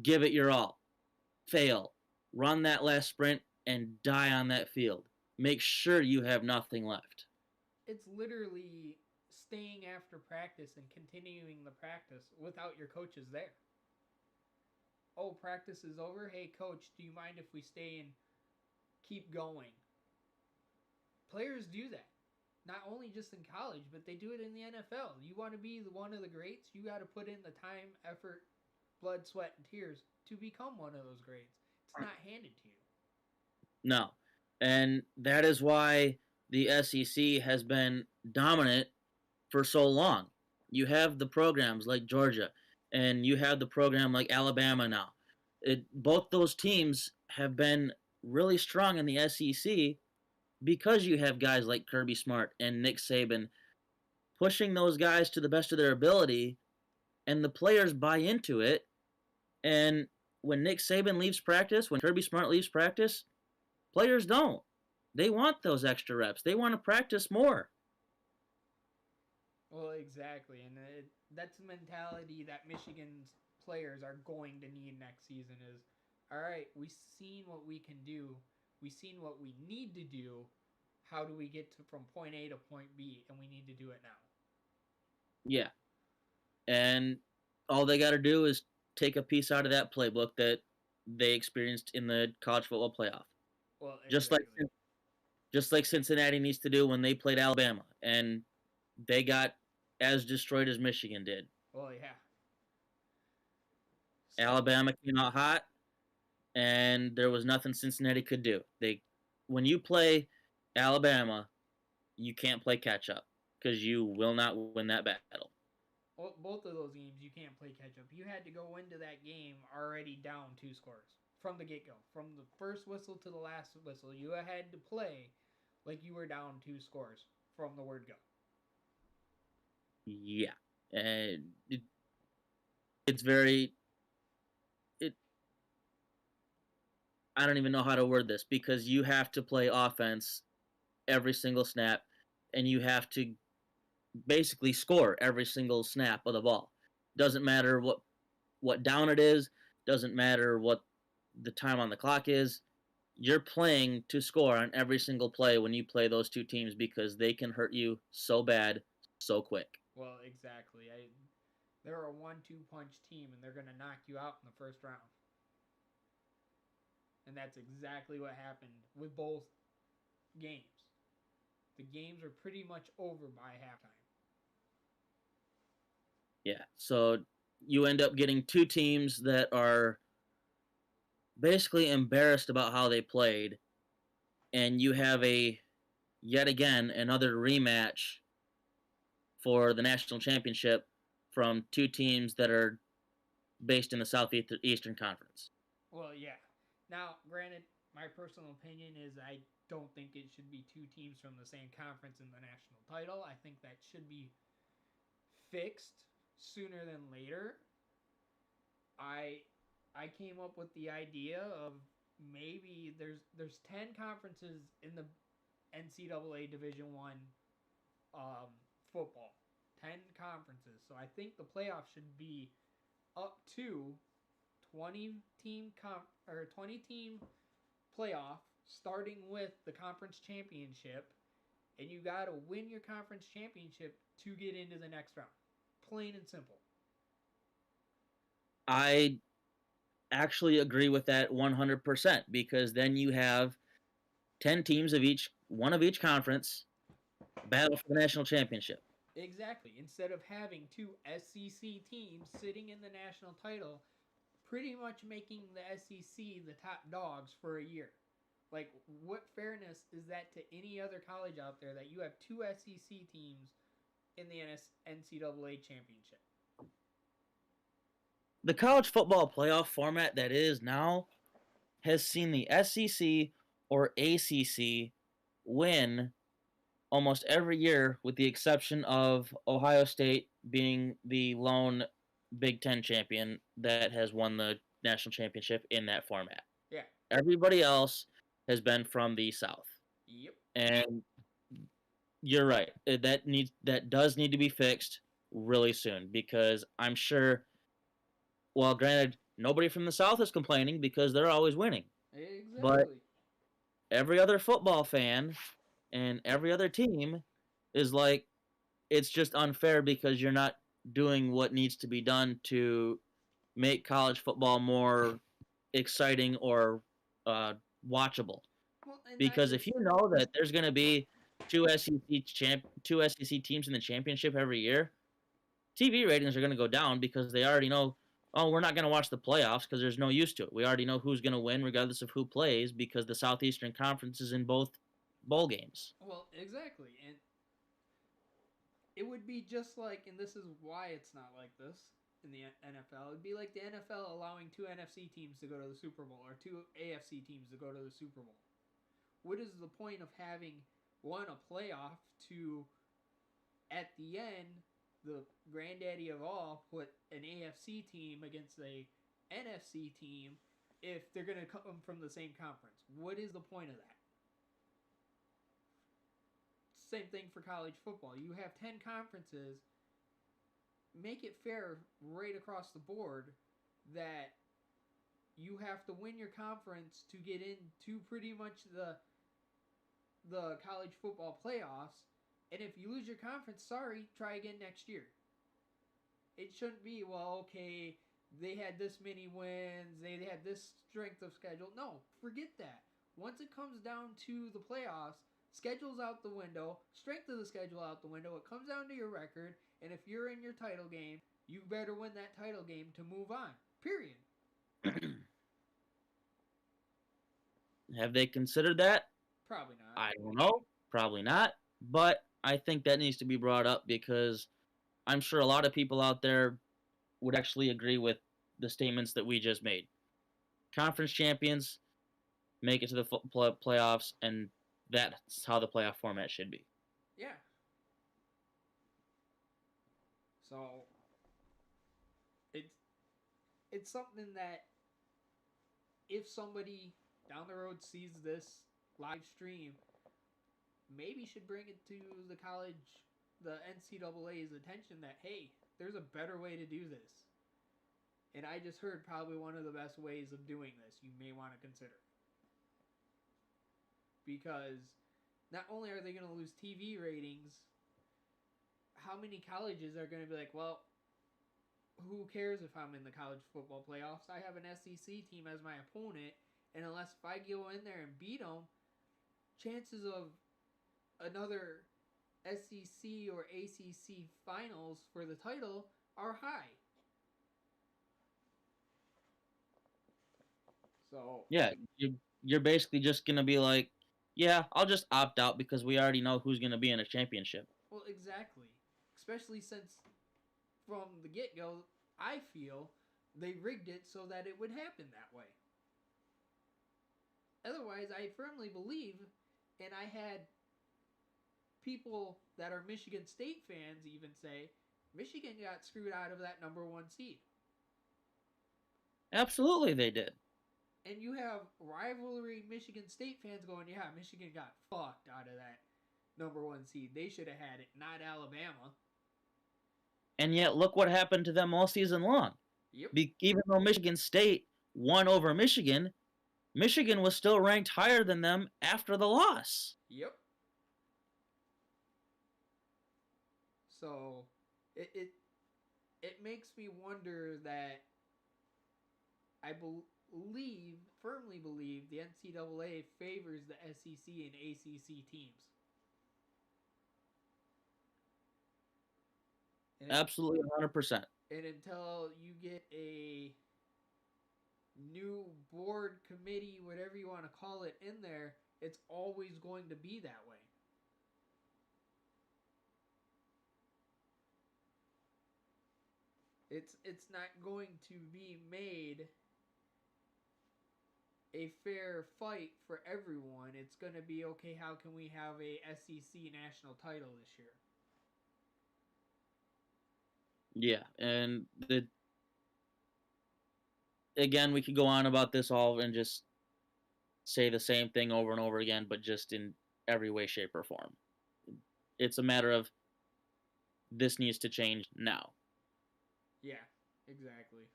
give it your all. Fail. Run that last sprint and die on that field. Make sure you have nothing left. it's literally staying after practice and continuing the practice without your coaches there. Oh, practice is over. Hey, coach, do you mind if we stay and keep going? Players do that. Not only just in college, but they do it in the NFL. You want to be one of the greats, you got to put in the time, effort, blood, sweat, and tears to become one of those greats. It's not handed to you. No. And that is why the SEC has been dominant for so long. You have the programs like Georgia, and you have the program like Alabama now. Both those teams have been really strong in the SEC because you have guys like Kirby Smart and Nick Saban pushing those guys to the best of their ability, and the players buy into it. And when Nick Saban leaves practice, when Kirby Smart leaves practice, players don't. They want those extra reps. They want to practice more. Well, exactly, and that's the mentality that Michigan's players are going to need next season. Is all right. We've seen what we can do. We've seen what we need to do. How do we get from point A to point B? And we need to do it now. Yeah. And all they got to do is take a piece out of that playbook that they experienced in the college football playoff. Well, Just exactly. like Cincinnati needs to do when they played Alabama, and they got as destroyed as Michigan did. Well, yeah. So, Alabama came out hot, and there was nothing Cincinnati could do. When you play Alabama, you can't play catch up because you will not win that battle. well, both of those games, you can't play catch up. You had to go into that game already down 2 scores from the get go. From the first whistle to the last whistle, you had to play like you were down 2 scores from the word go. Yeah, and it's very. It. I don't even know how to word this because you have to play offense every single snap, and you have to basically score every single snap of the ball. Doesn't matter what down it is. Doesn't matter what the time on the clock is. You're playing to score on every single play when you play those two teams because they can hurt you so bad so quick. Well, exactly. They're a 1-2 punch team, and they're going to knock you out in the first round. And that's exactly what happened with both games. The games were pretty much over by halftime. Yeah. So you end up getting two teams that are basically embarrassed about how they played, and you have yet again another rematch for the national championship from two teams that are based in the Southeastern Conference. Well, yeah. Now, granted, my personal opinion is I don't think it should be two teams from the same conference in the national title. I think that should be fixed sooner than later. I I came up with the idea of maybe there's 10 conferences in the NCAA Division One football. 10 conferences. So I think the playoffs should be up to 20 team playoff, starting with the conference championship, and you got to win your conference championship to get into the next round. Plain and simple. I actually agree with that 100% because then you have 10 teams of each conference battle for the national championship. Exactly. Instead of having two SEC teams sitting in the national title, pretty much making the SEC the top dogs for a year. Like, what fairness is that to any other college out there that you have two SEC teams in the NCAA championship? The college football playoff format that is now has seen the SEC or ACC win almost every year, with the exception of Ohio State being the lone Big Ten champion that has won the national championship in that format. Yeah. Everybody else has been from the South. Yep. And you're right. That does need to be fixed really soon because I'm sure. Well, granted, nobody from the South is complaining because they're always winning. Exactly. But every other football fan and every other team is like, it's just unfair because you're not doing what needs to be done to make college football more exciting or watchable. Well, Because if you know that there's going to be two SEC teams in the championship every year, TV ratings are going to go down because they already know, oh, we're not going to watch the playoffs because there's no use to it. We already know who's going to win regardless of who plays because the Southeastern Conference is in both bowl games. Well, exactly. And it would be just like, and this is why it's not like this in the NFL. It'd be like the NFL allowing two NFC teams to go to the Super Bowl or two AFC teams to go to the Super Bowl. What is the point of having one a playoff to, at the end, the granddaddy of all, put an AFC team against a NFC team if they're going to come from the same conference? What is the point of that? Same thing for college football. You have 10 conferences. Make it fair right across the board that you have to win your conference to get into pretty much the college football playoffs. And if you lose your conference, sorry, try again next year. It shouldn't be, well, okay, they had this many wins, they had this strength of schedule. No, forget that. Once it comes down to the playoffs, schedule's out the window, strength of the schedule out the window, it comes down to your record, and if you're in your title game, you better win that title game to move on. Period. Have they considered that? Probably not. I don't know. Probably not. But I think that needs to be brought up because I'm sure a lot of people out there would actually agree with the statements that we just made. Conference champions make it to the playoffs, and that's how the playoff format should be. Yeah. So it's something that if somebody down the road sees this live stream, maybe should bring it to the NCAA's attention that, hey, there's a better way to do this. And I just heard probably one of the best ways of doing this you may want to consider. Because not only are they going to lose TV ratings, how many colleges are going to be like, well, who cares if I'm in the college football playoffs? I have an SEC team as my opponent, and unless if I go in there and beat them, chances of another SEC or ACC finals for the title are high. So Yeah, you're basically just gonna be like, yeah, I'll just opt out because we already know who's gonna be in a championship. well, exactly. Especially since from the get go, I feel they rigged it so that it would happen that way. Otherwise, I firmly believe, and I had people that are Michigan State fans even say, Michigan got screwed out of that number one seed. Absolutely, they did. And you have rivalry Michigan State fans going, yeah, Michigan got fucked out of that number one seed. They should have had it, not Alabama. And yet, look what happened to them all season long. Yep. Even though Michigan State won over Michigan, Michigan was still ranked higher than them after the loss. Yep. So it makes me wonder that I firmly believe the NCAA favors the SEC and ACC teams. And Absolutely, 100%. And until you get a new board, committee, whatever you want to call it, in there, it's always going to be that way. It's not going to be made a fair fight for everyone. It's going to be, okay, how can we have a SEC national title this year? Yeah, and again, we could go on about this all and just say the same thing over and over again, but just in every way, shape, or form. It's a matter of this needs to change now. Yeah, exactly.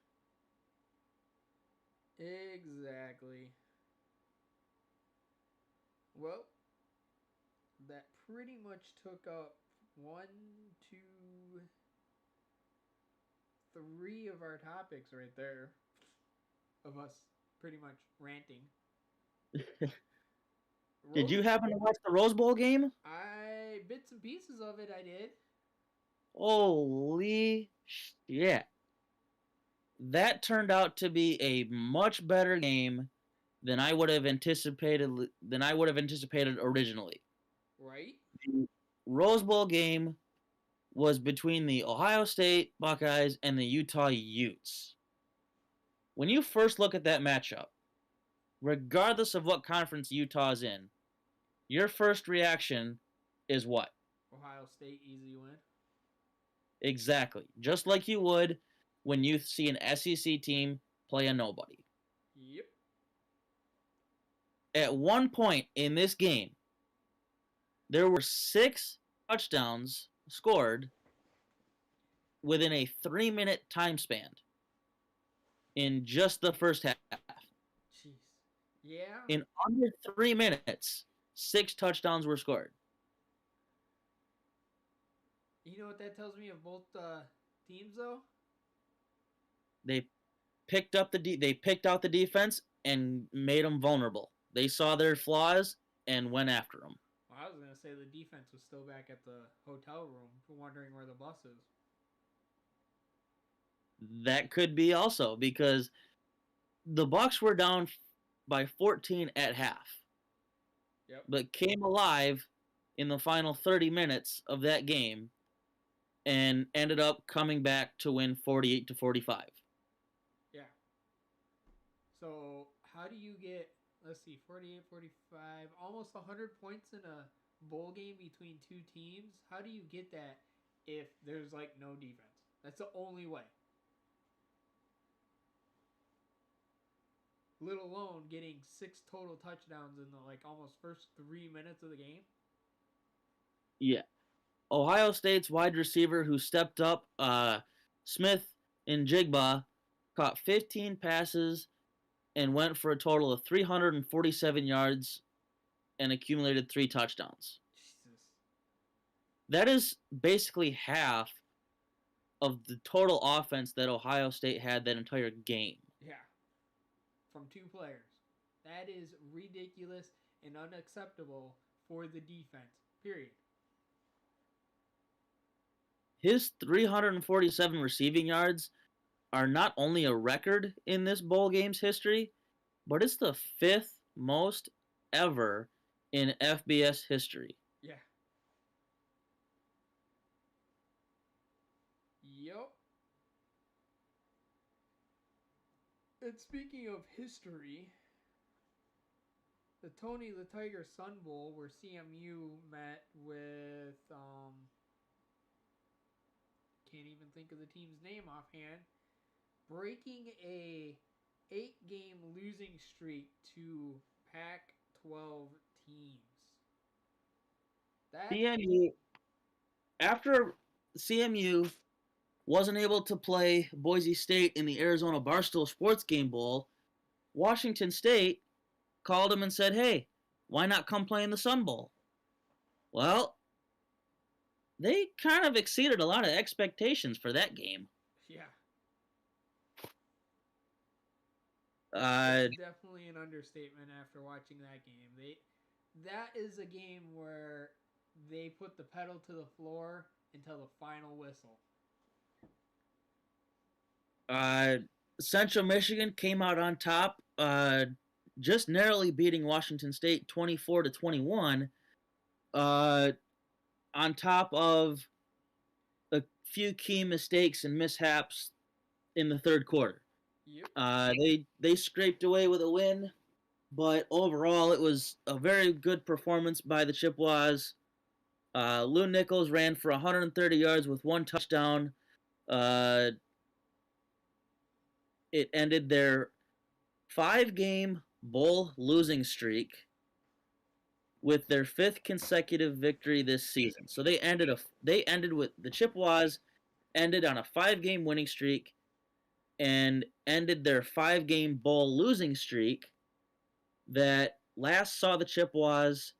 Exactly. Well, that pretty much took up 1, 2, 3 of our topics right there. Of us pretty much ranting. Did you happen to watch the Rose Bowl game? I bits and pieces of it. I did. Holy shit! That turned out to be a much better game than I would have anticipated. Originally. Right. The Rose Bowl game was between the Ohio State Buckeyes and the Utah Utes. When you first look at that matchup, regardless of what conference Utah's in, your first reaction is what? Ohio State, easy win. Exactly. Just like you would when you see an SEC team play a nobody. Yep. At one point in this game, there were 6 touchdowns scored within a 3-minute time span in just the first half. Jeez. Yeah. In under 3 minutes, 6 touchdowns were scored. You know what that tells me of both teams, though? They picked out the defense and made them vulnerable. They saw their flaws and went after them. Well, I was gonna say the defense was still back at the hotel room, wondering where the bus is. That could be also because the Bucs were down by 14 at half. Yep. But came alive in the final 30 minutes of that game and ended up coming back to win 48-45. Yeah. So, how do you get, let's see, 48, 45, almost 100 points in a bowl game between two teams? How do you get that if there's, like, no defense? That's the only way. Let alone getting 6 total touchdowns in the, like, almost first 3 minutes of the game. Yeah. Ohio State's wide receiver who stepped up, Smith and Jigba, caught 15 passes and went for a total of 347 yards and accumulated 3 touchdowns. Jesus. That is basically half of the total offense that Ohio State had that entire game. Yeah. From 2 players. That is ridiculous and unacceptable for the defense. Period. His 347 receiving yards are not only a record in this bowl game's history, but it's the 5th most ever in FBS history. Yeah. Yup. And speaking of history, the Tony the Tiger Sun Bowl, where CMU met with can't even think of the team's name offhand, breaking a 8-game losing streak to Pac-12 teams. That CMU, after CMU wasn't able to play Boise State in the Arizona Barstool Sports Game Bowl, Washington State called him and said, hey, why not come play in the Sun Bowl? Well, they kind of exceeded a lot of expectations for that game. yeah, Uh, it's definitely an understatement after watching that game. That is a game where they put the pedal to the floor until the final whistle. Central Michigan came out on top, just narrowly beating Washington State 24-21, on top of a few key mistakes and mishaps in the third quarter. Yep. They scraped away with a win, but overall it was a very good performance by the Chippewas. Lou Nichols ran for 130 yards with 1 touchdown. It ended their 5-game bowl losing streak with their 5th consecutive victory this season. So the Chippewas ended on a 5-game winning streak and ended their 5-game bowl losing streak that last saw the Chippewas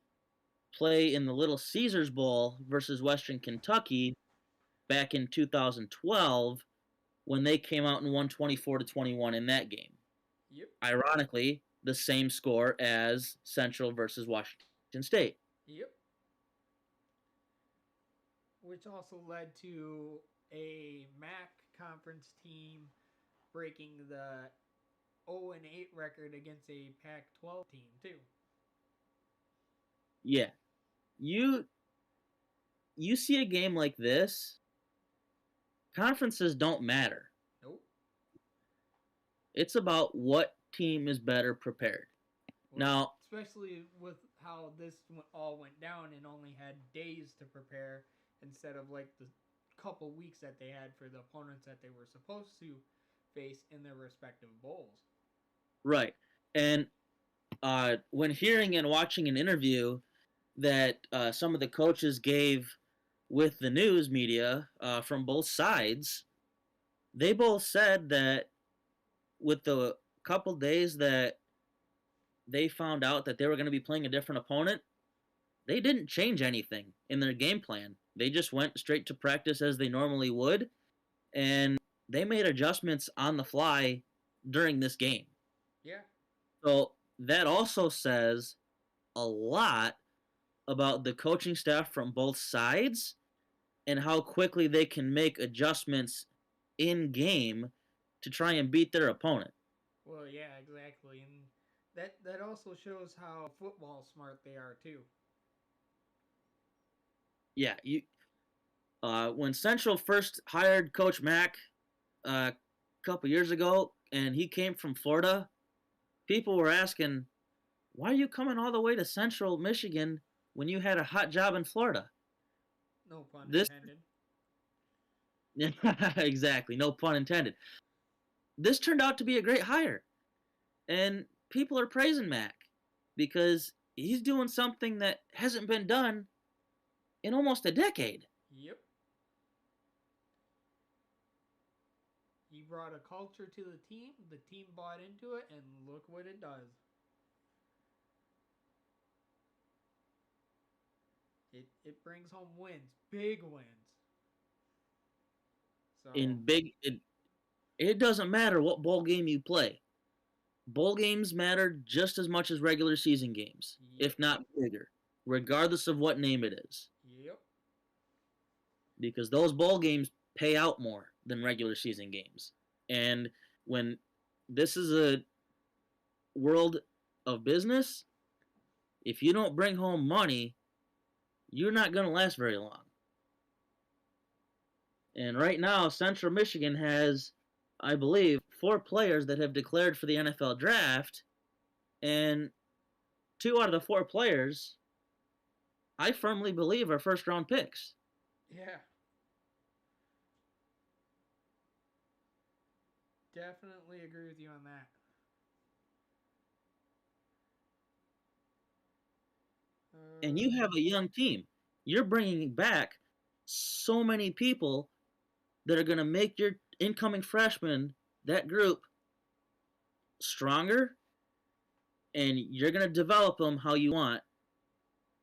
play in the Little Caesars Bowl versus Western Kentucky back in 2012 when they came out and won 24-21 in that game. Yep. Ironically, the same score as Central versus Washington State. Yep. Which also led to a MAC conference team breaking the 0-8 record against a Pac-12 team too. Yeah. You see a game like this, conferences don't matter. Nope. It's about what team is better prepared. Well, now, especially with how this all went down and only had days to prepare instead of like the couple weeks that they had for the opponents that they were supposed to face in their respective bowls. Right. And when hearing and watching an interview that some of the coaches gave with the news media from both sides, they both said that with the couple days that they found out that they were going to be playing a different opponent, they didn't change anything in their game plan. They just went straight to practice as they normally would, and they made adjustments on the fly during this game. Yeah. So that also says a lot about the coaching staff from both sides and how quickly they can make adjustments in game to try and beat their opponent. Well, yeah, exactly. And that also shows how football smart they are too. Yeah, when Central first hired Coach Mack a couple years ago and he came from Florida, people were asking, why are you coming all the way to Central Michigan when you had a hot job in Florida? No pun intended. Yeah, exactly. No pun intended. This turned out to be a great hire. And people are praising Mac because he's doing something that hasn't been done in almost a decade. Yep. He brought a culture to the team bought into it, and look what it does. It brings home wins, big wins. So It doesn't matter what bowl game you play. Bowl games matter just as much as regular season games, if not bigger, regardless of what name it is. Yep. Because those bowl games pay out more than regular season games. And when this is world of business, if you don't bring home money, you're not going to last very long. And right now, Central Michigan has, I believe, 4 players that have declared for the NFL draft, and 2 out of the 4 players, I firmly believe, are first-round picks. Yeah. Definitely agree with you on that. And you have a young team. You're bringing back so many people that are going to make your incoming freshmen, that group, stronger, and you're going to develop them how you want.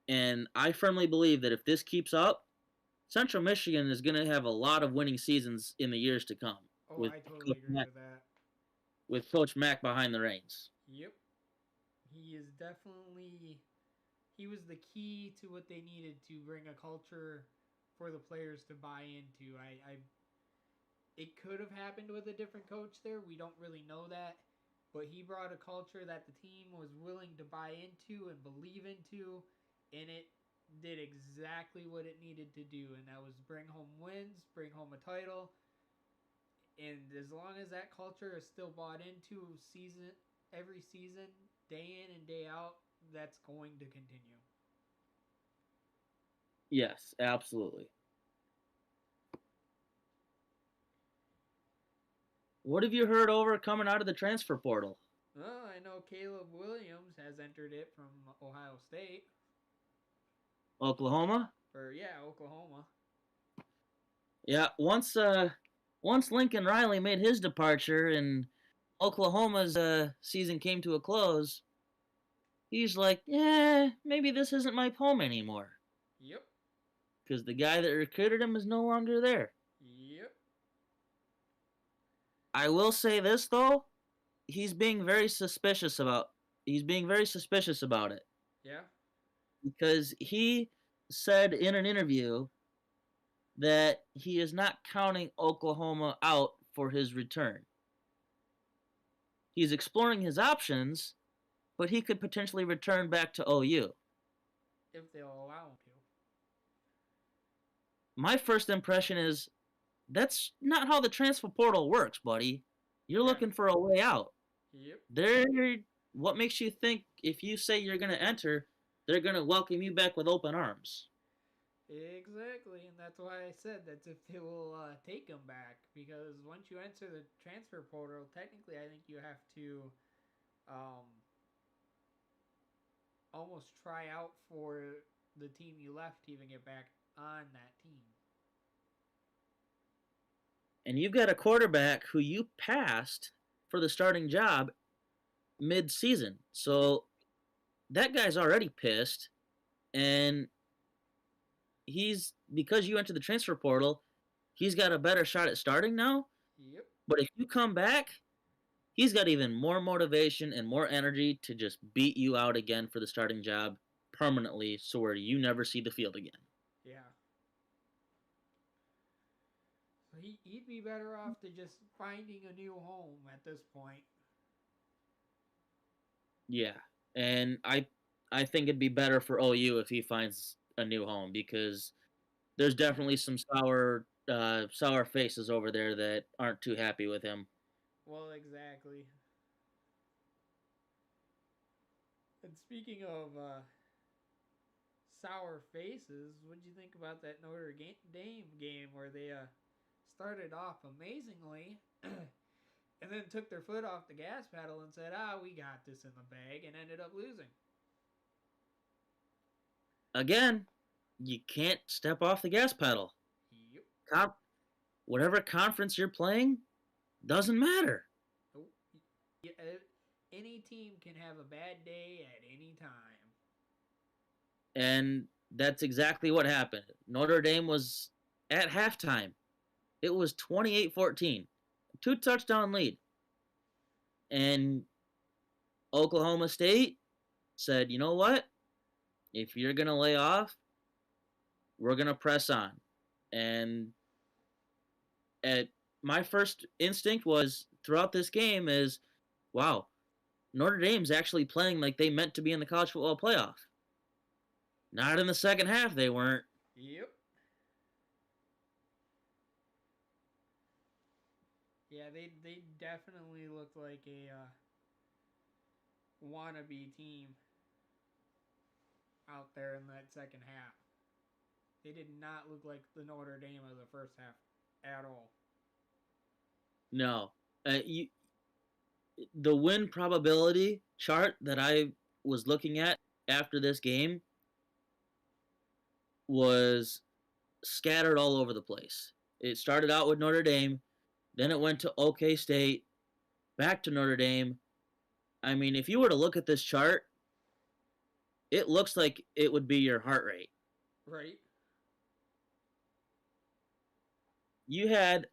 And I firmly believe that if this keeps up, Central Michigan is going to have a lot of winning seasons in the years to come. Oh, I totally agree with that. With Coach Mack behind the reins. Yep. He is definitely... He was the key to what they needed to bring a culture for the players to buy into. It could have happened with a different coach there. We don't really know that. But he brought a culture that the team was willing to buy into and believe into. And it did exactly what it needed to do. And that was bring home wins, bring home a title. And as long as that culture is still bought into every season, day in and day out, that's going to continue. Yes, absolutely. What have you heard over coming out of the transfer portal? Well, I know Caleb Williams has entered it from Ohio State. Oklahoma? Oklahoma. Yeah, once Lincoln Riley made his departure and Oklahoma's season came to a close, he's like, yeah, maybe this isn't my home anymore. Yep. Because the guy that recruited him is no longer there. Yep. I will say this though, he's being very suspicious about it. Yeah. Because he said in an interview that he is not counting Oklahoma out for his return. He's exploring his options, but he could potentially return back to OU. If they'll allow him to. My first impression is that's not how the transfer portal works, buddy. You're looking for a way out. Yep. What makes you think if you say you're going to enter, they're going to welcome you back with open arms? Exactly, and that's why I said that's if they will take him back. Because once you enter the transfer portal, technically I think you have to almost try out for the team you left to even get back on that team. And you've got a quarterback who you passed for the starting job mid-season. So that guy's already pissed, and because you entered the transfer portal, he's got a better shot at starting now. Yep. But if you come back, he's got even more motivation and more energy to just beat you out again for the starting job permanently, so where you never see the field again. Yeah. So he'd be better off to just finding a new home at this point. Yeah, and I think it'd be better for OU if he finds a new home, because there's definitely some sour faces over there that aren't too happy with him. Well, exactly. And speaking of sour faces, what did you think about that Notre Dame game where they started off amazingly and then took their foot off the gas pedal and said, we got this in the bag, and ended up losing? Again, you can't step off the gas pedal. Yep. Whatever conference you're playing doesn't matter. Yeah, any team can have a bad day at any time. And that's exactly what happened. Notre Dame was at halftime. It was 28-14. 2-touchdown lead. And Oklahoma State said, you know what? If you're going to lay off, we're going to press on. And my first instinct was throughout this game is, wow, Notre Dame's actually playing like they meant to be in the college football playoff. Not in the second half, they weren't. Yep. Yeah, they definitely looked like a wannabe team out there in that second half. They did not look like the Notre Dame of the first half at all. No. The win probability chart that I was looking at after this game was scattered all over the place. It started out with Notre Dame, then it went to OK State, back to Notre Dame. I mean, if you were to look at this chart, it looks like it would be your heart rate. Right. You had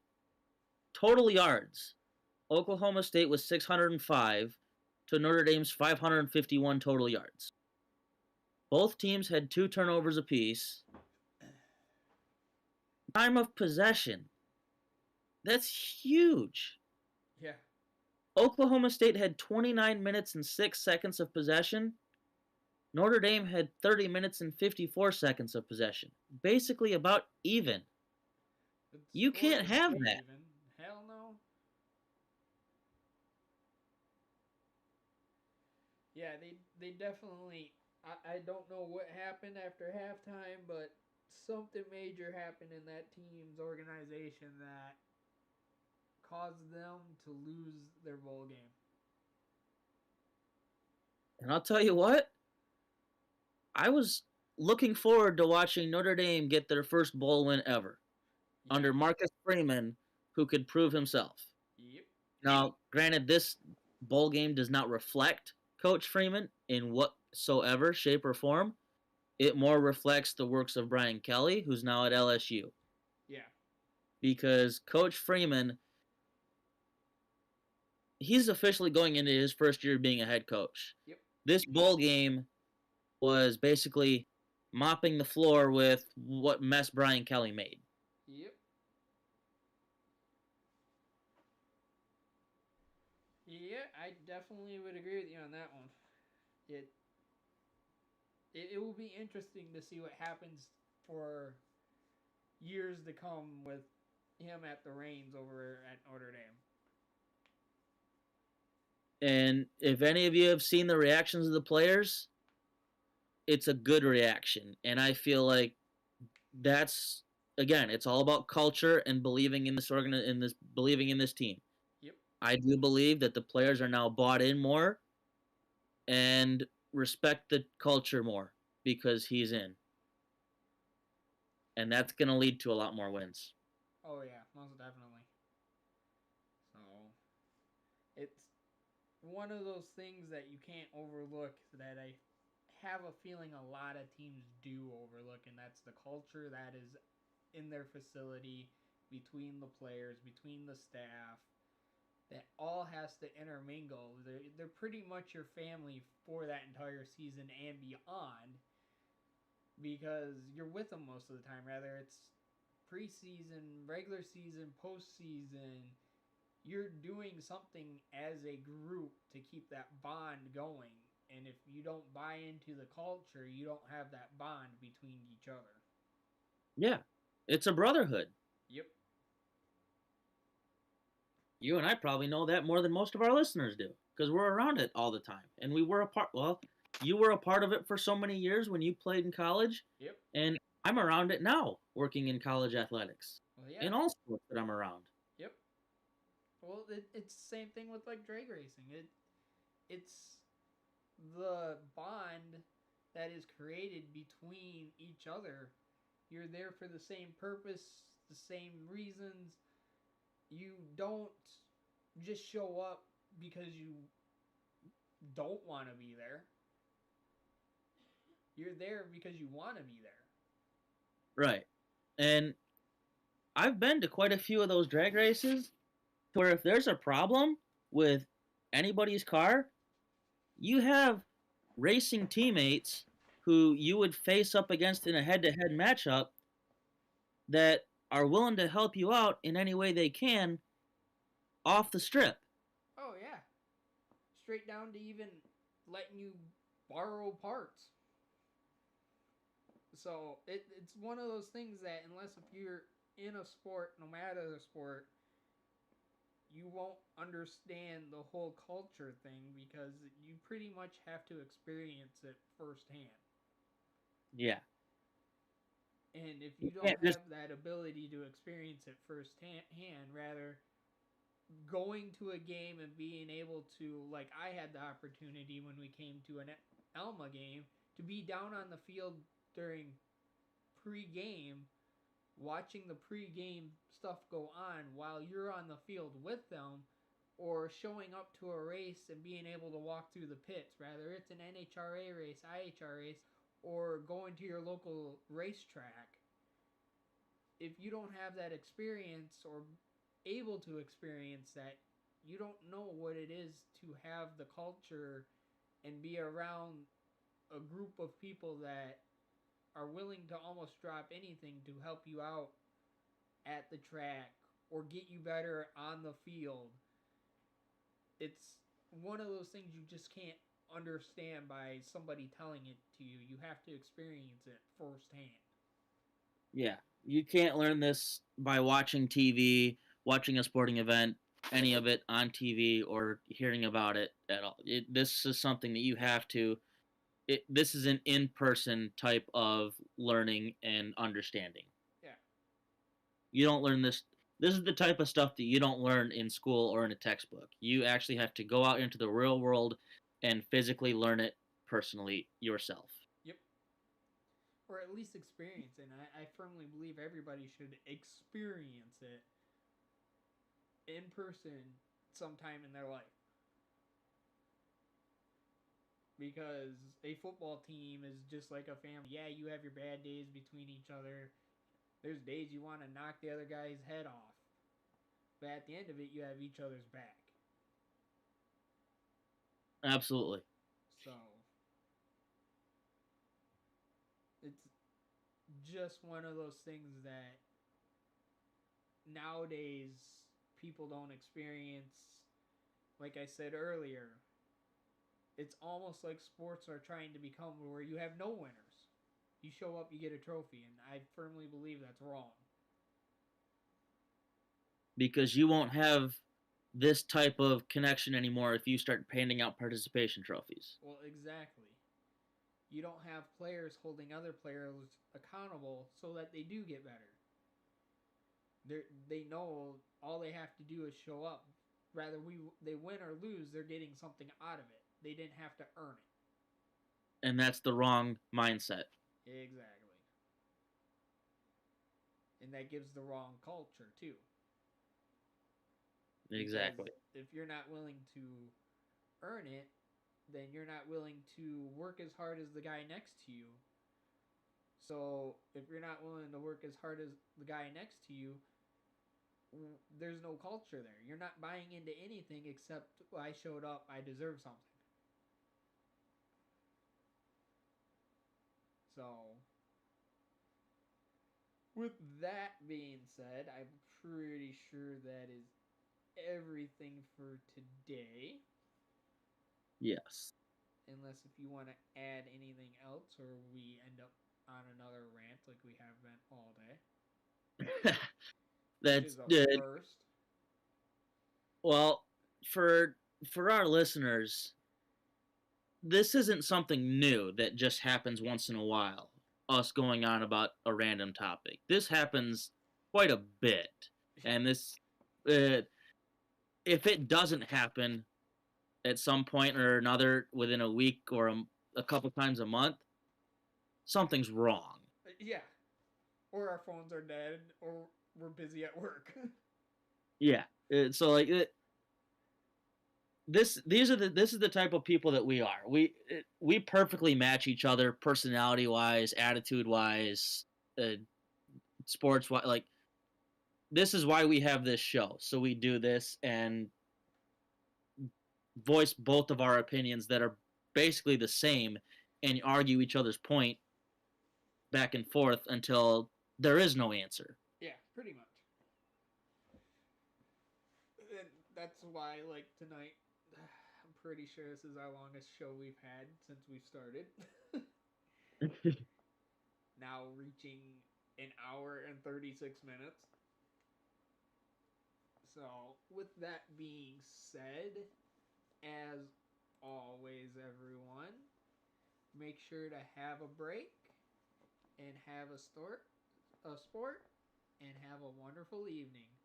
total yards. Oklahoma State was 605 to Notre Dame's 551 total yards. Both teams had 2 turnovers apiece. Time of possession. That's huge. Yeah. Oklahoma State had 29 minutes and 6 seconds of possession. Notre Dame had 30 minutes and 54 seconds of possession. Basically about even. You can't have that. Even. Hell no. Yeah, they definitely. I don't know what happened after halftime, but something major happened in that team's organization that caused them to lose their bowl game. And I'll tell you what, I was looking forward to watching Notre Dame get their first bowl win ever under Marcus Freeman, who could prove himself. Yep. Now, granted, this bowl game does not reflect Coach Freeman in whatsoever shape or form. It more reflects the works of Brian Kelly, who's now at LSU. Yeah. Because Coach Freeman, he's officially going into his first year being a head coach. Yep. This bowl game was basically mopping the floor with what mess Brian Kelly made. Yep. Yeah, I definitely would agree with you on that one. It will be interesting to see what happens for years to come with him at the reins over at Notre Dame. And if any of you have seen the reactions of the players, it's a good reaction. And I feel like that's, again, it's all about culture and believing in believing in this team. Yep. I do believe that the players are now bought in more and respect the culture more because he's in. And that's going to lead to a lot more wins. Oh, yeah, most definitely. So, it's one of those things that you can't overlook that I have a feeling a lot of teams do overlook, and that's the culture that is in their facility, between the players, between the staff. That all has to intermingle. They're pretty much your family for that entire season and beyond, because you're with them most of the time. Whether it's preseason, regular season, postseason, you're doing something as a group to keep that bond going. And if you don't buy into the culture, you don't have that bond between each other. Yeah, it's a brotherhood. Yep. You and I probably know that more than most of our listeners do because we're around it all the time. And we were a part, well, you were a part of it for so many years when you played in college. Yep. And I'm around it now working in college athletics. Well, yeah. In all sports that I'm around. Yep. Well, it's the same thing with like drag racing. It's the bond that is created between each other. You're there for the same purpose, the same reasons. You don't just show up because you don't want to be there. You're there because you want to be there. Right. And I've been to quite a few of those drag races where if there's a problem with anybody's car, you have racing teammates who you would face up against in a head-to-head matchup that are willing to help you out in any way they can off the strip. Oh, yeah. straight down to even letting you borrow parts. So it's one of those things that unless if you're in a sport, no matter the sport, you won't understand the whole culture thing because you pretty much have to experience it firsthand. Yeah. And if you don't can't just have that ability to experience it firsthand, rather going to a game and being able to, like I had the opportunity when we came to an Elma game, to be down on the field during pre-game, watching the pre-game stuff go on while you're on the field with them, or showing up to a race and being able to walk through the pits, rather it's an NHRA race, IHR race, or going to your local racetrack. If you don't have that experience or able to experience that, you don't know what it is to have the culture and be around a group of people that are willing to almost drop anything to help you out at the track or get you better on the field. It's one of those things you just can't understand by somebody telling it to you. You have to experience it firsthand. Yeah, you can't learn this by watching TV, watching a sporting event, any of it on TV, or hearing about it at all. This is something that you have to. This is an in-person type of learning and understanding. Yeah. You don't learn this. This is the type of stuff that you don't learn in school or in a textbook. You actually have to go out into the real world and physically learn it personally yourself. Yep. Or at least experience it. And I firmly believe everybody should experience it in person sometime in their life. Because a football team is just like a family. Yeah, you have your bad days between each other. There's days you want to knock the other guy's head off. But at the end of it, you have each other's back. Absolutely. So, it's just one of those things that nowadays people don't experience. Like I said earlier, it's almost like sports are trying to become where you have no winners. You show up, you get a trophy, and I firmly believe that's wrong. Because you won't have this type of connection anymore if you start handing out participation trophies. Well, exactly. You don't have players holding other players accountable so that they do get better. They know all they have to do is show up. Rather they win or lose, they're getting something out of it. They didn't have to earn it. And that's the wrong mindset. Exactly. And that gives the wrong culture too. Exactly. Because if you're not willing to earn it, then you're not willing to work as hard as the guy next to you. So if you're not willing to work as hard as the guy next to you, there's no culture there. You're not buying into anything except, well, I showed up, I deserve something. So, with that being said, I'm pretty sure that is everything for today. Yes. Unless if you want to add anything else, or we end up on another rant like we have been all day. That's good. First. Well, for our listeners, this isn't something new that just happens once in a while. Us going on about a random topic. This happens quite a bit, and this, if it doesn't happen at some point or another within a week or a couple times a month, something's wrong. Yeah, or our phones are dead, or we're busy at work. Yeah, so like this is the type of people that we are. We perfectly match each other, personality wise, attitude wise, sports wise. Like, this is why we have this show. So we do this and voice both of our opinions that are basically the same, and argue each other's point back and forth until there is no answer. Yeah, pretty much. And that's why, like, tonight, I'm pretty sure this is our longest show we've had since we've started. Now reaching an hour and 36 minutes. So, with that being said, as always, everyone, make sure to have a break and have a sport and have a wonderful evening.